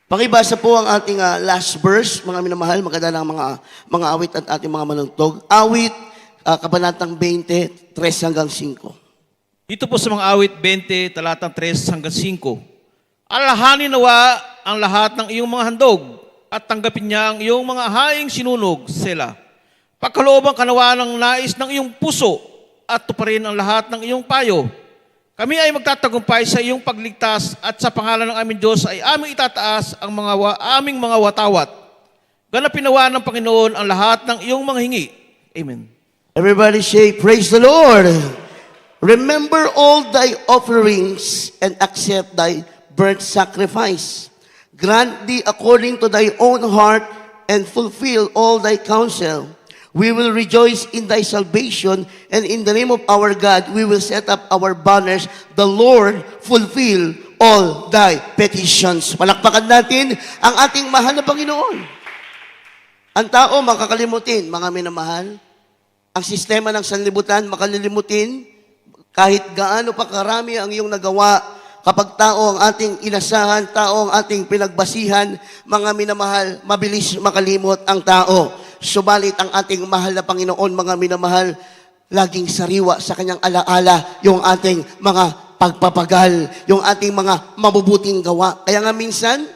Pakibasa po ang ating last verse, mga minamahal, maganda ng mga awit at ating mga manungtog. Awit, Kabanatang 20, 3 hanggang 5. Dito po sa mga awit 20, talatang 3 hanggang 5. Alalahanin nawa ang lahat ng iyong mga handog at tanggapin niya ang iyong mga haing sinunog, Sela. Pagkalooban kanawa ng nais ng iyong puso at tuparin ang lahat ng iyong payo. Kami ay magtatagumpay sa iyong pagligtas at sa pangalan ng aming Diyos ay aming itataas ang aming mga watawat. Ganapin nawa ng Panginoon ang lahat ng iyong mga hingi. Amen. Everybody say, praise the Lord. Remember all thy offerings and accept thy burnt sacrifice. Grant thee according to thy own heart and fulfill all thy counsel. We will rejoice in thy salvation, and in the name of our God, we will set up our banners. The Lord fulfill all thy petitions. Palakpakan natin ang ating mahal na Panginoon. Ang tao makakalimutin, mga minamahal. Ang sistema ng sanlibutan makalilimutin. Kahit gaano pa karami ang iyong nagawa, kapag tao ang ating inasahan, tao ang ating pinagbasihan, mga minamahal, mabilis makalimot ang tao. Subalit ang ating mahal na Panginoon, mga minamahal, laging sariwa sa kanyang alaala yung ating mga pagpapagal, yung ating mga mabubuting gawa. Kaya nga minsan,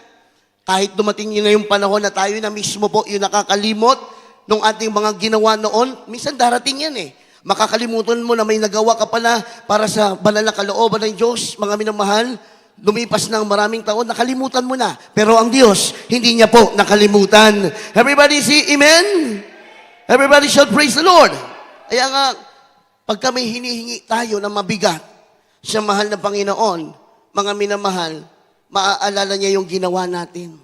kahit dumating yun na yung panahon na tayo na mismo po yung nakakalimot ng ating mga ginawa noon, minsan darating yan eh. Makakalimutan mo na may nagawa ka pala para sa banal na kalooban ng Diyos, mga minamahal. Lumipas ng maraming taon, nakalimutan mo na. Pero ang Diyos, hindi niya po nakalimutan. Everybody say amen? Everybody should praise the Lord. Kaya nga, pag kami hinihingi tayo ng mabigat sa mahal na Panginoon, mga minamahal, maaalala niya yung ginawa natin.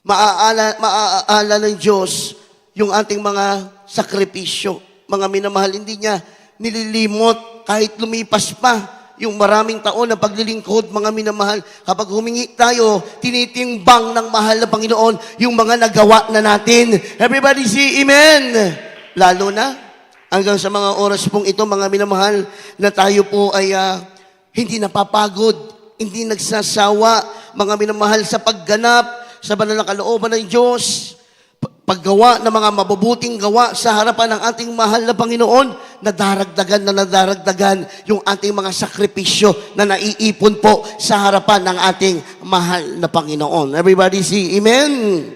Maaalala ng Diyos yung ating mga sakripisyo. Mga minamahal, hindi niya nililimot kahit lumipas pa yung maraming taon na paglilingkod, mga minamahal, kapag humingi tayo, tinitimbang ng mahal na Panginoon yung mga nagawa na natin. Everybody say amen. Lalo na, hanggang sa mga oras pong ito, mga minamahal, na tayo po ay hindi napapagod, hindi nagsasawa, mga minamahal, sa pagganap, sa banal na kalooban ng Diyos, paggawa ng mga mabubuting gawa sa harapan ng ating mahal na Panginoon, nadaragdagan yung ating mga sakripisyo na naiipon po sa harapan ng ating mahal na Panginoon. Everybody say amen.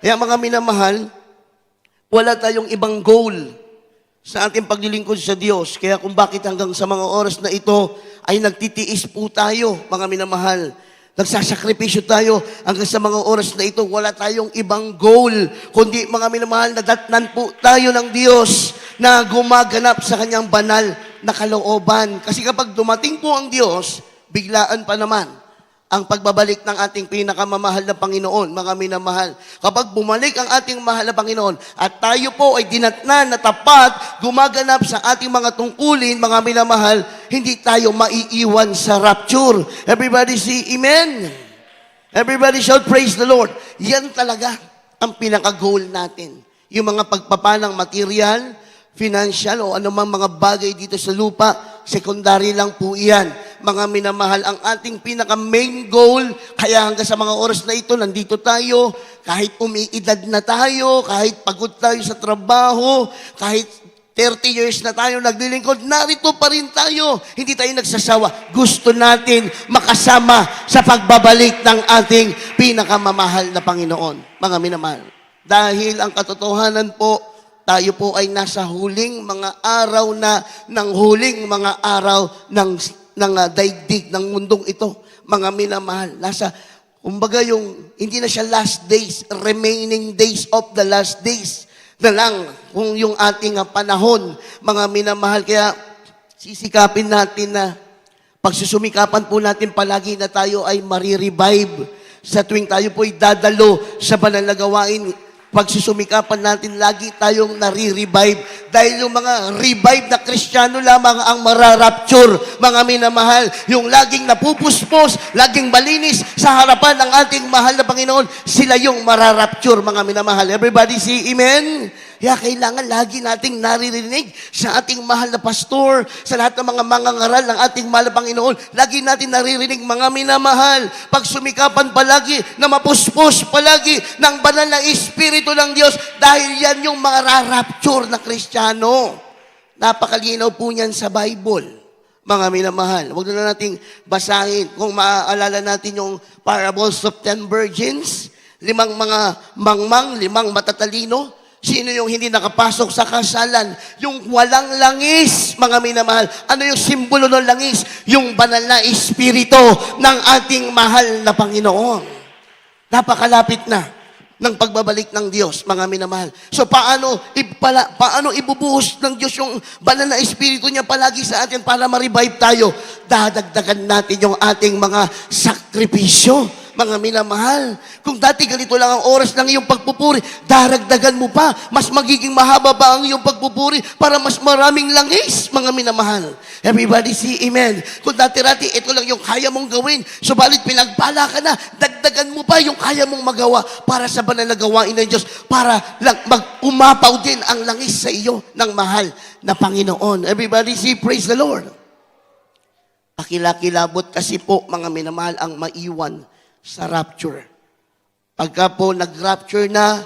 Kaya mga minamahal, wala tayong ibang goal sa ating paglilingkod sa Diyos. Kaya kung bakit hanggang sa mga oras na ito ay nagtitiis po tayo, mga minamahal, nagsasakripisyo tayo hanggang sa mga oras na ito, wala tayong ibang goal, kundi mga minamahal, nadatnan po tayo ng Diyos na gumaganap sa kanyang banal na kalooban. Kasi kapag dumating po ang Diyos, biglaan pa naman ang pagbabalik ng ating pinakamamahal na Panginoon, mga minamahal. Kapag bumalik ang ating mahal na Panginoon at tayo po ay dinatnan na tapat, gumaganap sa ating mga tungkulin, mga minamahal, hindi tayo maiiwan sa rapture. Everybody say amen. Everybody shout praise the Lord. Yan talaga ang pinaka-goal natin. Yung mga pagpapanang material, financial o anumang mga bagay dito sa lupa, secondary lang po iyan. Mga minamahal, ang ating pinaka-main goal, kaya hanggang sa mga oras na ito, nandito tayo, kahit umiidad na tayo, kahit pagod tayo sa trabaho, kahit 30 years na tayo naglilingkod, narito pa rin tayo. Hindi tayo nagsasawa. Gusto natin makasama sa pagbabalik ng ating pinakamamahal na Panginoon. Mga minamahal, dahil ang katotohanan po, tayo po ay nasa huling mga araw na, ng huling mga araw ng daigdig ng mundong ito. Mga minamahal, nasa, kumbaga yung, hindi na siya last days, remaining days of the last days na lang kung yung ating panahon, mga minamahal. Kaya sisikapin natin na pagsusumikapan po natin palagi na tayo ay marirevive sa tuwing tayo po ay dadalo sa banal na gawain. Pagsusumikapan natin, lagi tayong nare-revive. Dahil yung mga revive na Kristiyano lamang ang mararapture, mga minamahal. Yung laging napupuspos, laging malinis sa harapan ng ating mahal na Panginoon, sila yung mararapture, mga minamahal. Everybody say amen? Kaya kailangan lagi nating naririnig sa ating mahal na pastor, sa lahat ng mga mangangaral ng ating mahal na Panginoon. Lagi natin naririnig, mga minamahal, pagsumikapan palagi na mapuspos palagi ng banal na Espiritu ng Diyos dahil yan yung mga rarapture na Kristiyano. Napakalinaw po niyan sa Bible, mga minamahal. Huwag na nating basahin. Kung maaalala natin yung parables of 10 virgins, 5 mga mangmang, 5 matatalino. Sino yung hindi nakapasok sa kasalan? Yung walang langis, mga minamahal. Ano yung simbolo ng langis? Yung banal na Espiritu ng ating mahal na Panginoon. Napakalapit na ng pagbabalik ng Diyos, mga minamahal. So paano ibubuhos ng Diyos yung banal na Espiritu niya palagi sa atin para ma-revive tayo? Dadagdagan natin yung ating mga sakripisyo, mga minamahal. Kung dati ganito lang ang oras ng iyong pagpupuri, daragdagan mo pa, mas magiging mahaba pa ang iyong pagpupuri para mas maraming langis, mga minamahal. Everybody say amen. Kung dati-rati, ito lang yung kaya mong gawin, subalit pinagpala ka na, dagdagan mo pa yung kaya mong magawa para sa banal na gawain ng Diyos, para lang umapaw din ang langis sa iyo ng mahal na Panginoon. Everybody say praise the Lord. Pakilakilabot kasi po, mga minamahal, ang maiwan sa rapture. Pagka po nag-rapture na,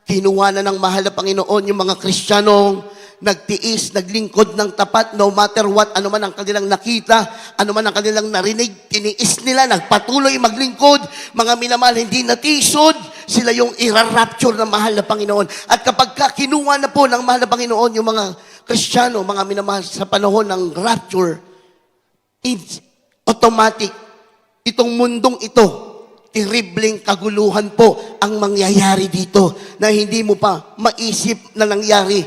kinuha na ng mahal na Panginoon yung mga Kristiyanong nagtiis, naglingkod ng tapat, no matter what, ano man ang kanilang nakita, ano man ang kanilang narinig, tiniis nila, nagpatuloy maglingkod, mga minamahal, hindi natisod, sila yung ira-rapture ng mahal na Panginoon. At kapag kinuha na po ng mahal na Panginoon yung mga Kristiyano, mga minamahal, sa panahon ng rapture, it's automatic, itong mundong ito, terribleng kaguluhan po ang mangyayari dito na hindi mo pa maisip na nangyari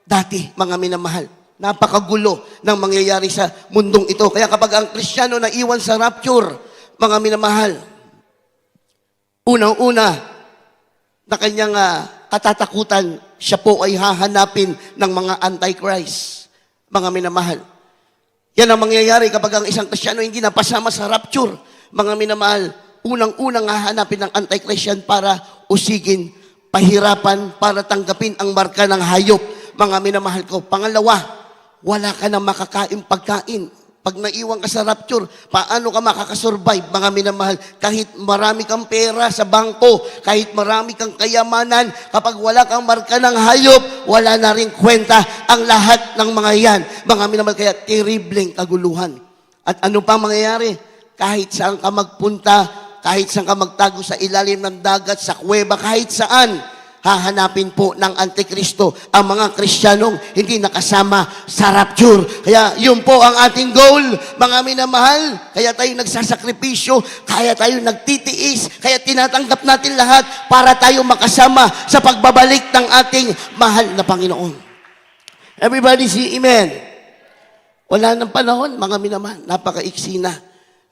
dati, mga minamahal. Napakagulo ng mangyayari sa mundong ito. Kaya kapag ang Kristiyano na iwan sa rapture, mga minamahal, unang-una na kanyang katatakutan, siya po ay hahanapin ng mga antichrist, mga minamahal. Yan ang mangyayari kapag ang isang Kristiyano hindi napasama sa rapture. Mga minamahal, unang-unang hahanapin ng Antichrist para usigin, pahirapan, para tanggapin ang marka ng hayop. Mga minamahal ko. Pangalawa, wala ka na makakain pagkain. Pag naiwan ka sa rapture, paano ka makakasurvive, mga minamahal? Kahit marami kang pera sa bangko, kahit marami kang kayamanan, kapag wala kang marka ng hayop, wala na rin kwenta ang lahat ng mga yan. Mga minamahal, kaya terribleng kaguluhan. At ano pa mangyayari? Kahit saan ka magpunta, kahit saan ka magtago sa ilalim ng dagat, sa kuweba, kahit saan, hahanapin po ng Antikristo ang mga Kristiyanong hindi nakasama sa rapture. Kaya yun po ang ating goal, mga minamahal. Kaya tayo nagsasakripisyo, kaya tayo nagtitiis, kaya tinatanggap natin lahat para tayo makasama sa pagbabalik ng ating mahal na Panginoon. Everybody say amen. Wala ng panahon, mga minamahal. Napakaiksi na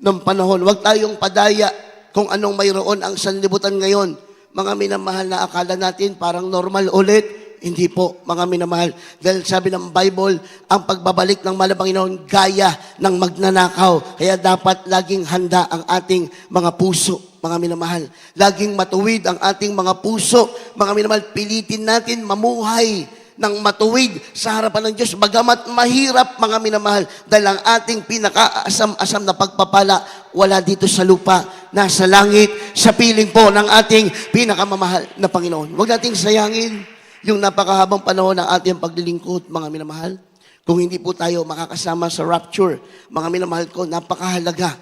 ng panahon. Huwag tayong padaya kung anong mayroon ang sanlibutan ngayon. Mga minamahal, na akala natin parang normal ulit. Hindi po, mga minamahal. Dahil sabi ng Bible, ang pagbabalik ng mahal na Panginoon gaya ng magnanakaw. Kaya dapat laging handa ang ating mga puso, mga minamahal. Laging matuwid ang ating mga puso. Mga minamahal, pilitin natin mamuhay ng matuwid sa harapan ng Diyos. Bagamat mahirap, mga minamahal, dahil ang ating pinaka-asam-asam na pagpapala wala dito sa lupa, nasa langit, sa piling po ng ating pinakamamahal na Panginoon. Huwag nating sayangin yung napakahabang panahon ng ating paglilingkod, mga minamahal. Kung hindi po tayo makakasama sa rapture, mga minamahal ko, napakahalaga,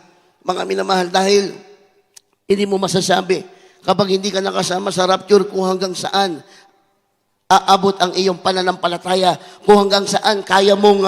mga minamahal, dahil hindi mo masasabi kapag hindi ka nakasama sa rapture kung hanggang saan aabot ang iyong pananampalataya, kung hanggang saan kaya mong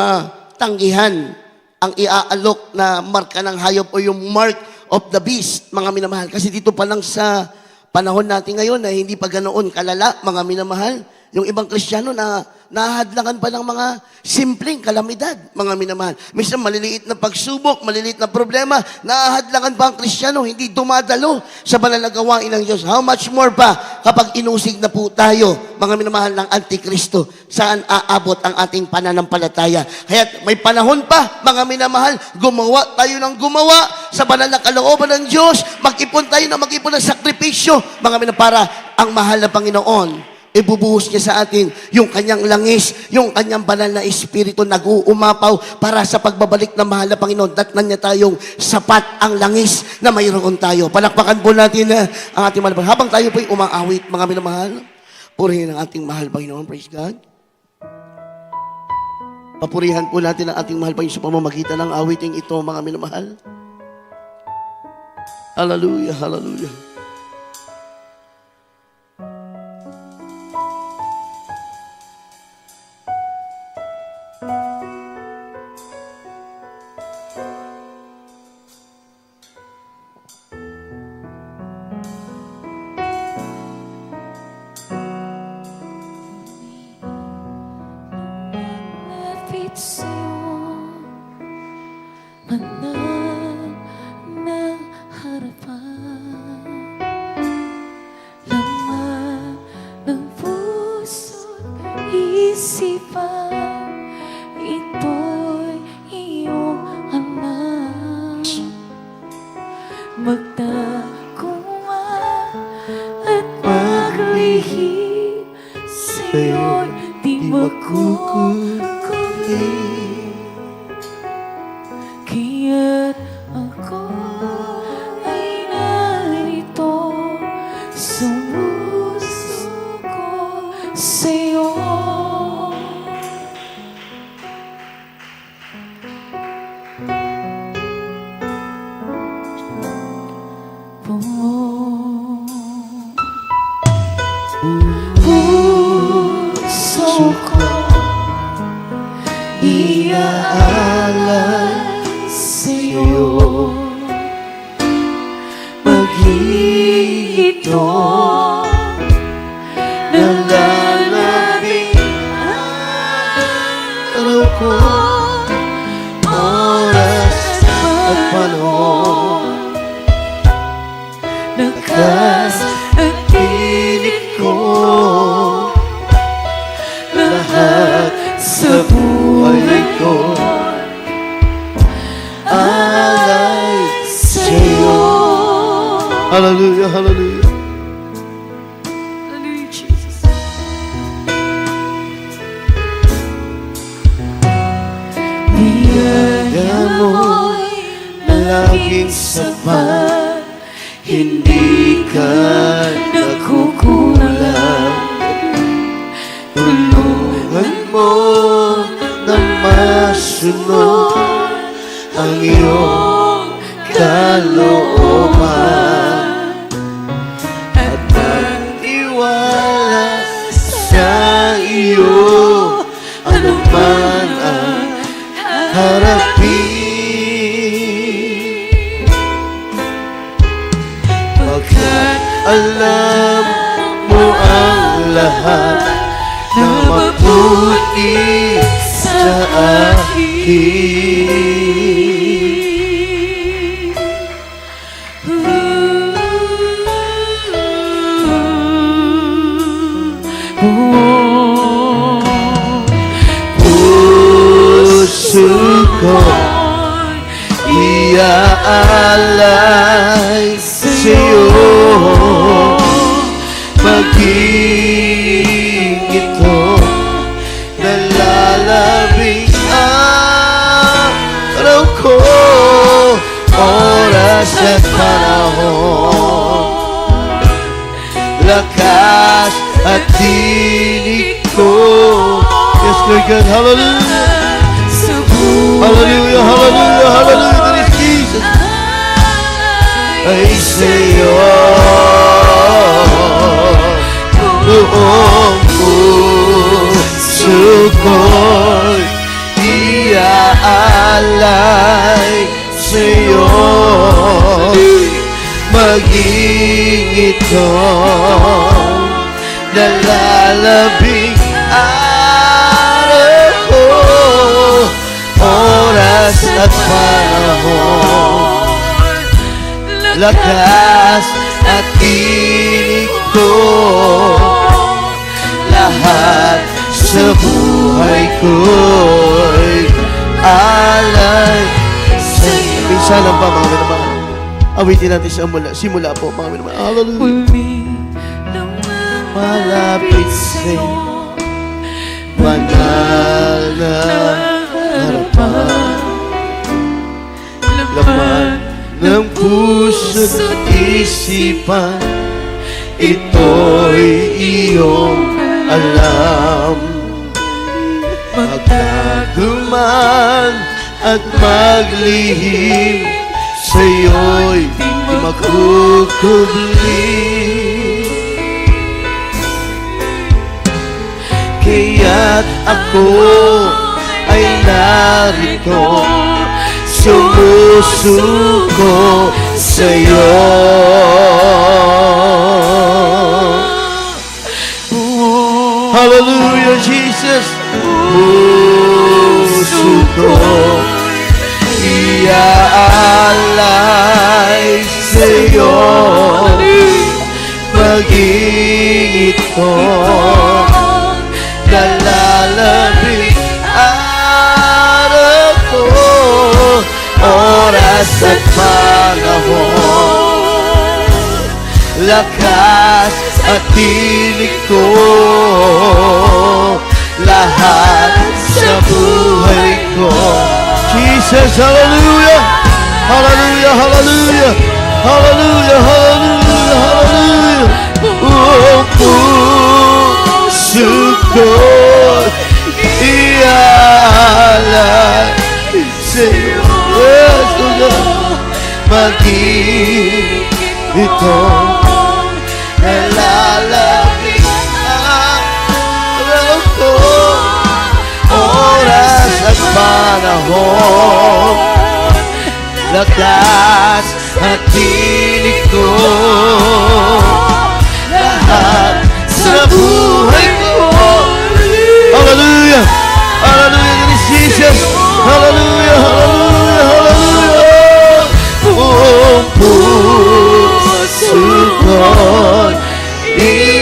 tanggihan ang iaalok na marka ng hayop o yung mark of the beast, mga minamahal. Kasi dito pa lang sa panahon natin ngayon na hindi pa ganoon kalala, mga minamahal, yung ibang Kristiyano na nahadlangan pa ng mga simpleng kalamidad, mga minamahal. Minsan maliliit na pagsubok, maliliit na problema, nahadlangan pa ang Kristiyano, hindi dumadalo sa banal na gawain ng Diyos. How much more pa kapag inusig na po tayo, mga minamahal, ng Antikristo, saan aabot ang ating pananampalataya? Kaya may panahon pa, mga minamahal, gumawa tayo ng gumawa sa banal na kalooban ng Diyos, mag-ipon tayo na mag-ipon ng sakripisyo, mga minamahal, para ang mahal na Panginoon ibubuhos niya sa atin yung kanyang langis, yung kanyang banal na espiritu nag-uumapaw para sa pagbabalik ng mahal na Panginoon. Datnan niya tayong sapat ang langis na mayroon tayo. Palakpakan po natin ang ating mahal. Habang tayo po'y umaawit, mga minamahal, purihin ang ating mahal Panginoon. Praise God. Papurihan po natin ang ating mahal Panginoon sa pamamagitan ng awiting ito, mga minamahal. Hallelujah, hallelujah. Malapit sa'yo, manang na harapan, laman ng puso't isipan, ito'y iyong anak. Magtakuman at maglihim, sa'yo'y di magkukulit. Kaya't ako ay narito, sumusuko sa'yo. Puso ko iaalay sa'yo, maghihito ng lalabing araw ko, oras at panahon, lakas at pilit ko, lahat sa buhay ko Hallelujah, hallelujah. Hallelujah, Jesus. Biyaya mo'y laging sapat, hindi ka nagkukulang. Tulungan mo na masunod ang iyong kalooban at magtiwala sa iyo anuman ang harapin. Pagkat alam mo ang lahat na mabuti sa akin. Puso ko iaalay sa'yo, maging ito nalalabing araw ko, oras at panahon, lakas at tinig ko. Yes, Lord God, hallelujah. Hallelujah, hallelujah, hallelujah. That is Jesus. Ay sa'yo buong puso ko'y iaalay sa'yo, maging ito nalalabing araw ko, oras at panahon, lakas at tinig ko, lahat sa buhay ko'y alay sa'yo. Minsan lang pa, mga minamahal, awitin natin simula po, mga minamahal. Hallelujah. Malapit sa'yo, banal na harapan, laman ng puso't isipan, ito'y iyong alam. Magdaduman at maglihim, sa'yo'y di magkukubli. Kaya't ako ay narito, sumusuko sa'yo. Hallelujah, Jesus. Puso ko iaalay sa'yo, maging ito nalalabing araw ko, oras at panahon, lakas at tinig ko, lahat sa buhay ko. Jesus, hallelujah, hallelujah, hallelujah, hallelujah, hallelujah, hallelujah. Puso ko iaalay sa'yo, yes, O God, maging ito nalalabing araw ko, oras at panahon, lakas at tinig ko, lahat sa buhay ko. Hallelujah! Hallelujah! This is Jesus! Hallelujah! Hallelujah! Hallelujah! Buong puso ko'y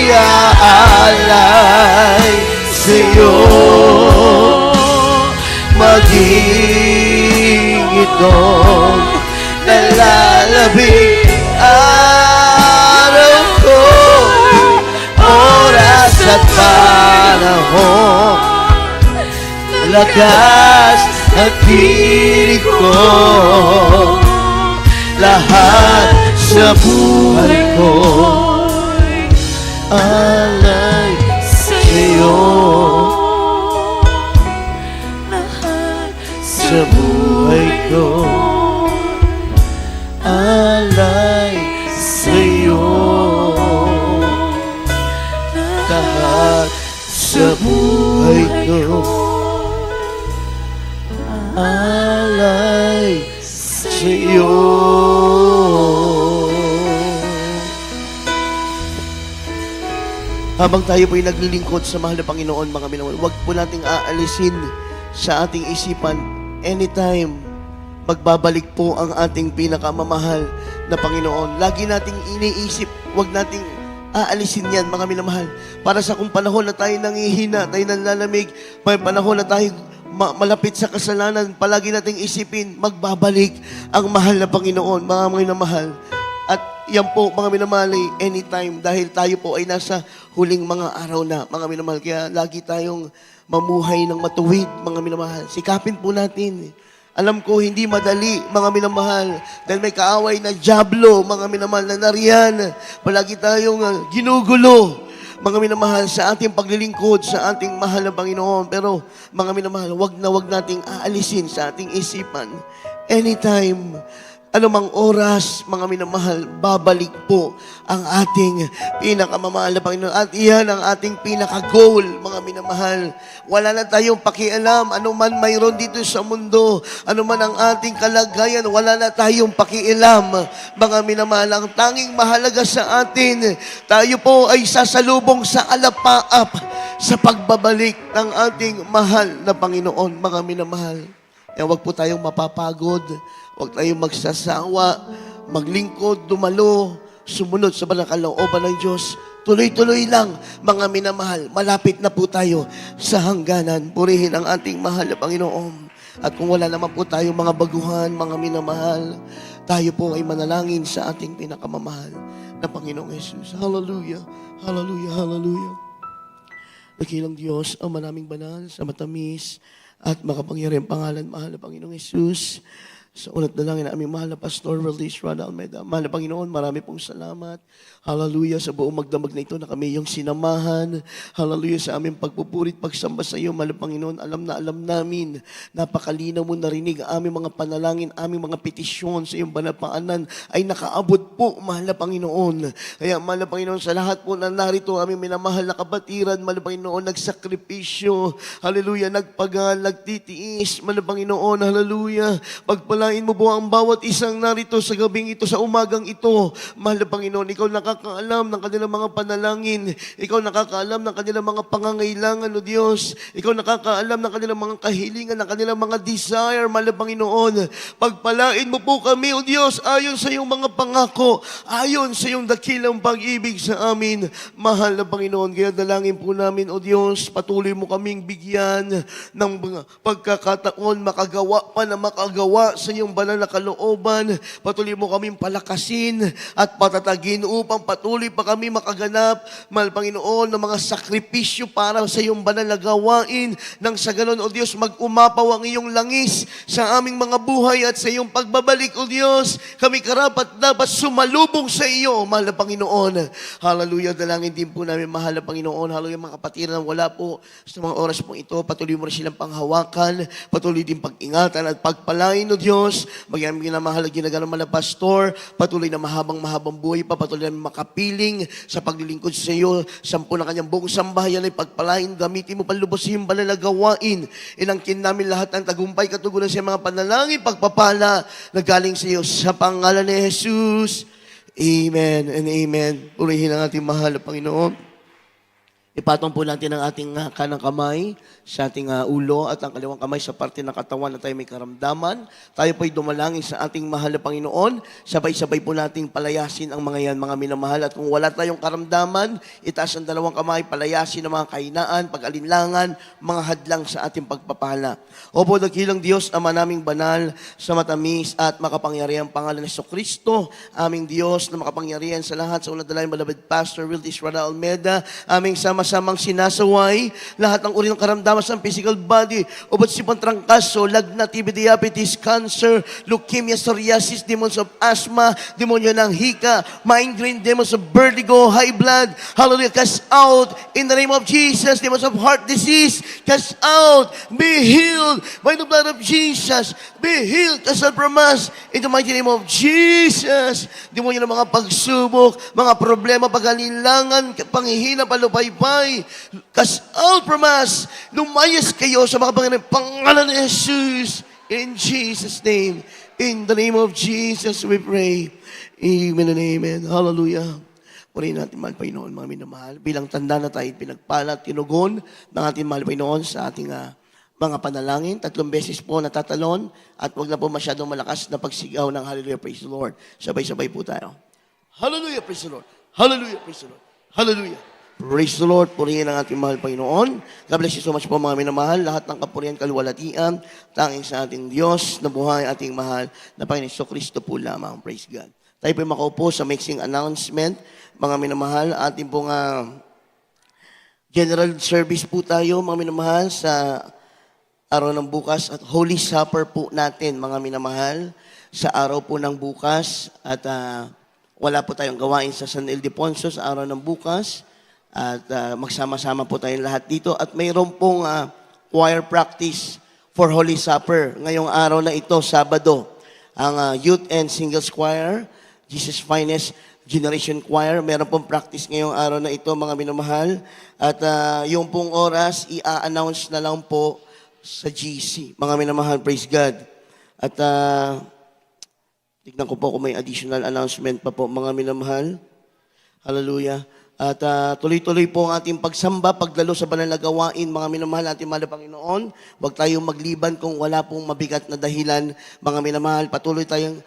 iaalay sa'yo, maging itong nalalabing panahon, lakas at piling ko, lahat sa buhay ko, alay sa'yo. Sa buhay ko, alay sa'yo. Lahat sa buhay ko, alay sa'yo. Habang tayo po'y naglilingkod sa mahal na Panginoon, mga minamahal, huwag po nating aalisin sa ating isipan anytime magbabalik po ang ating pinakamamahal na Panginoon. Lagi nating iniisip, huwag nating aalisin yan, mga minamahal. Para sa kung panahon na tayo nangihina, tayo nanlalamig, may panahon na tayo malapit sa kasalanan, palagi nating isipin, magbabalik ang mahal na Panginoon, mga minamahal. At yan po, mga minamahal, anytime, dahil tayo po ay nasa huling mga araw na, mga minamahal. Kaya lagi tayong mamuhay ng matuwid, mga minamahal. Sikapin po natin. Alam ko, hindi madali, mga minamahal, dahil may kaaway na dyablo, mga minamahal, na nariyan. Palagi tayong ginugulo, mga minamahal, sa ating paglilingkod, sa ating mahal na Panginoon. Pero, mga minamahal, wag nating aalisin sa ating isipan. Anytime, anumang oras, mga minamahal, babalik po ang ating pinakamamahal na Panginoon. At iyan ang ating pinaka-goal, mga minamahal. Wala na tayong pakialam, anuman mayroon dito sa mundo, anuman ang ating kalagayan, wala na tayong pakialam, mga minamahal. Ang tanging mahalaga sa atin, tayo po ay sasalubong sa alapaap sa pagbabalik ng ating mahal na Panginoon, mga minamahal. Kaya huwag po tayong mapapagod, huwag tayong magsasawa, maglingkod, dumalo, sumunod sa banal na kalooban ng Diyos. Tuloy-tuloy lang, mga minamahal. Malapit na po tayo sa hangganan. Purihin ang ating mahal na Panginoon. At kung wala naman po tayong mga baguhan, mga minamahal, tayo po ay manalangin sa ating pinakamamahal na Panginoong Jesus. Hallelujah, hallelujah, hallelujah. Dakilang Diyos, ang manaming banal, sa matamis, at makapangyarihan pangalan, mahal na Panginoong Jesus. Sa unat na lang na aming mahal na Pastor Release Rada Almeida. Mahal na Panginoon, marami pong salamat. Hallelujah, sa buong magdamag na ito na kami yung sinamahan. Hallelujah, sa aming pagpupurit, pagsamba sa iyo, mahal na Panginoon. Alam na alam namin, napakalinaw mo narinig ang aming mga panalangin, aming mga petisyon sa iyong banal paanan ay nakaabot po, mahal na Panginoon. Kaya mahal na Panginoon, sa lahat po na narito, aming minamahal na kabatiran, mahal na Panginoon, nagsakripisyo, hallelujah, nagpagal, nagtitiis, mahal na Panginoon, hallelujah, pagpalain mo po ang bawat isang narito sa gabing ito, sa umagang ito, mahal na Panginoon, ikaw nakakaalam ng kanilang mga panalangin, ikaw nakakaalam ng kanilang mga pangangailangan, o Diyos, ikaw nakakaalam ng kanilang mga kahilingan, ng kanilang mga desire, mahal na Panginoon, pagpalain mo po kami, o Diyos, ayon sa iyong mga pangako, ayon sa iyong dakilang pag-ibig sa amin, mahal na Panginoon. Kaya dalangin po namin, o Diyos, patuloy mo kaming bigyan ng mga pagkakataon, makagawa pa na makagawa sa iyong banal na kalooban. Patuloy mo kaming palakasin at patatagin upang patuloy pa kami makaganap, mahal Panginoon, ng mga sakripisyo para sa iyong banal na gawain. Nang sa ganon, o Diyos, mag-umapaw ang iyong langis sa aming mga buhay at sa iyong pagbabalik, o Diyos. Kami karapat dapat sumalubong sa iyo, mahal na Panginoon. Hallelujah, dalangin din po namin, mahal na Panginoon. Hallelujah, mga kapatid na wala po sa mga oras po ito, patuloy mo rin silang panghawakan, patuloy din pag-ingatan at pagpalain, o Diyos. Magyaming ginamahal at ginagalang na pastor, patuloy na mahabang buhay pa, patuloy na makapiling sa paglilingkod sa iyo, sampu na kanyang buong sambahayan ay pagpalain, gamitin mo panlubos yung banal na gawain. Inangkin namin lahat ng tagumpay, katugunan sa mga panalangin, pagpapala na galing sa iyo sa pangalan ni Jesus. Amen and amen. Purihin ang ating mahal na Panginoon. Ipatong po natin ang ating kanang kamay sa ating ulo at ang kaliwang kamay sa parte ng katawan na tayo may karamdaman. Tayo po'y dumalangin sa ating mahal na Panginoon. Sabay-sabay po nating palayasin ang mga yan, mga minamahal. At kung wala tayong karamdaman, itaas ang dalawang kamay, palayasin ang mga kahinaan, pag-alinlangan, mga hadlang sa ating pagpapala. Opo, dakilang Diyos, Ama naming banal, sa matamis at makapangyarihan pangalan ni Jesucristo, aming Diyos na makapangyarihan sa lahat, sa unang dalayan, Beloved Pastor Will Israel Almeida, aming sama sama-samang sinasaway, lahat ng uri ng karamdaman sa physical body, ubat sipon trangkaso, lagnat, TB, diabetes, cancer, leukemia, psoriasis, demons of asthma, demonyo ng hika, migraine, demons of vertigo, high blood, hallelujah, cast out in the name of Jesus, demons of heart disease, cast out, be healed by the blood of Jesus, be healed, cast out from us in the mighty name of Jesus. Demonyo ng mga pagsubok, mga problema, pag-alilangan, panghihina, palupaypay, cast out from us. Lumayas kayo sa mga pangalan ni Jesus. In Jesus' name. In the name of Jesus we pray. Amen and amen. Hallelujah. Purihin natin, mahal Panginoon, mga minamahal. Bilang tanda na tayo pinagpala at tinugon ng ating mahal Panginoon sa ating mga panalangin. 3 beses po natatalon at wag na po masyadong malakas na pagsigaw ng hallelujah, praise the Lord. Sabay-sabay po tayo. Hallelujah, praise the Lord. Hallelujah, praise the Lord. Hallelujah. Praise the Lord. Purihin ang ating mahal Panginoon. God bless you so much po mga minamahal. Lahat ng kapurihan, kaluwalhatian, tanging sa ating Diyos na buhay ating mahal na Panginoon Kristo po lamang. Praise God. Tayo po makaupo sa mixing announcement. Mga minamahal, ating pong general service po tayo, mga minamahal, sa araw ng bukas at Holy Supper po natin, mga minamahal, sa araw po ng bukas at wala po tayong gawain sa San Ildefonso sa araw ng bukas at magsama-sama po tayong lahat dito at mayroon pong choir practice for Holy Supper ngayong araw na ito, Sabado. Ang Youth and Singles Choir, Jesus Finest Generation Choir, meron pong practice ngayong araw na ito, mga minamahal, at yung pong oras i-announce na lang po sa GC, mga minamahal, praise God. At tignan ko po kung may additional announcement pa po, mga minamahal. Hallelujah. At tuloy-tuloy po ang ating pagsamba, pagdalo sa banal na gawain, mga minamahal, ating mahal na Panginoon. Huwag tayong magliban kung wala pong mabigat na dahilan, mga minamahal. Patuloy tayong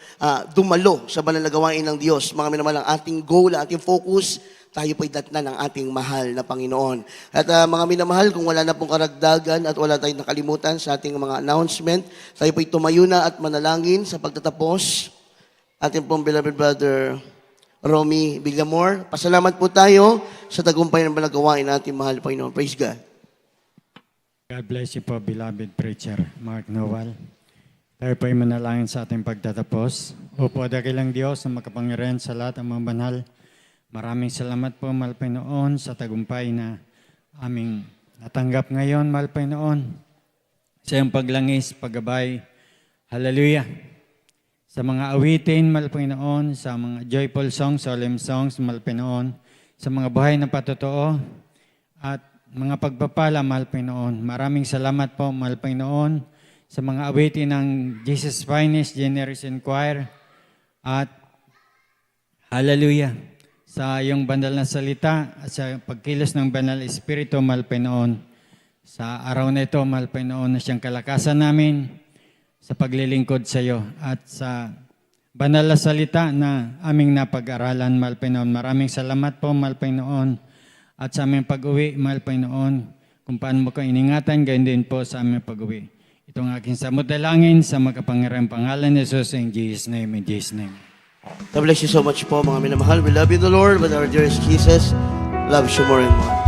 dumalo sa banal na gawain ng Diyos. Mga minamahal, ang ating goal, ang ating focus, tayo po'y datnan ng ating mahal na Panginoon. At mga minamahal, kung wala na pong karagdagan at wala tayong nakalimutan sa ating mga announcement, tayo po'y tumayo na at manalangin sa pagtatapos. Ating pong beloved brother, Romy Villamor. Pasalamat po tayo sa tagumpay ng balagawain natin, mahal Panginoon. Praise God. God bless you po, beloved preacher, Mark Noel. Tayo po ay manalangin sa ating pagtatapos. Opo, dakilang Diyos na makapangyarihan sa lahat ng mga banal. Maraming salamat po, mahal Panginoon, sa tagumpay na aming natanggap ngayon, mahal Panginoon. Sa iyong paglangis, paggabay. Hallelujah. Sa mga awitin, mahal Panginoon, sa mga joyful songs, solemn songs, mahal Panginoon, sa mga buhay na patotoo, at mga pagpapala, mahal Panginoon. Maraming salamat po, mahal Panginoon, sa mga awitin ng Jesus Finest Generation Choir, at hallelujah, sa iyong banal na salita, at sa pagkilos ng banal Espiritu, mahal Panginoon, sa araw na ito, mahal Panginoon, na siyang kalakasan namin, sa paglilingkod sa iyo at sa banal na salita na aming napag-aralan, mahal Panginoon. Maraming salamat po, mahal Panginoon, at sa aming pag-uwi, mahal Panginoon, kung paano mo ko iningatan, gayon din po sa aming pag-uwi. Itong aking samudalangin sa makapangyarihang pangalan ni Jesus, in Jesus' name, in Jesus' name. God bless you so much po, mga minamahal. We love you, the Lord, but our dearest Jesus loves you more and more.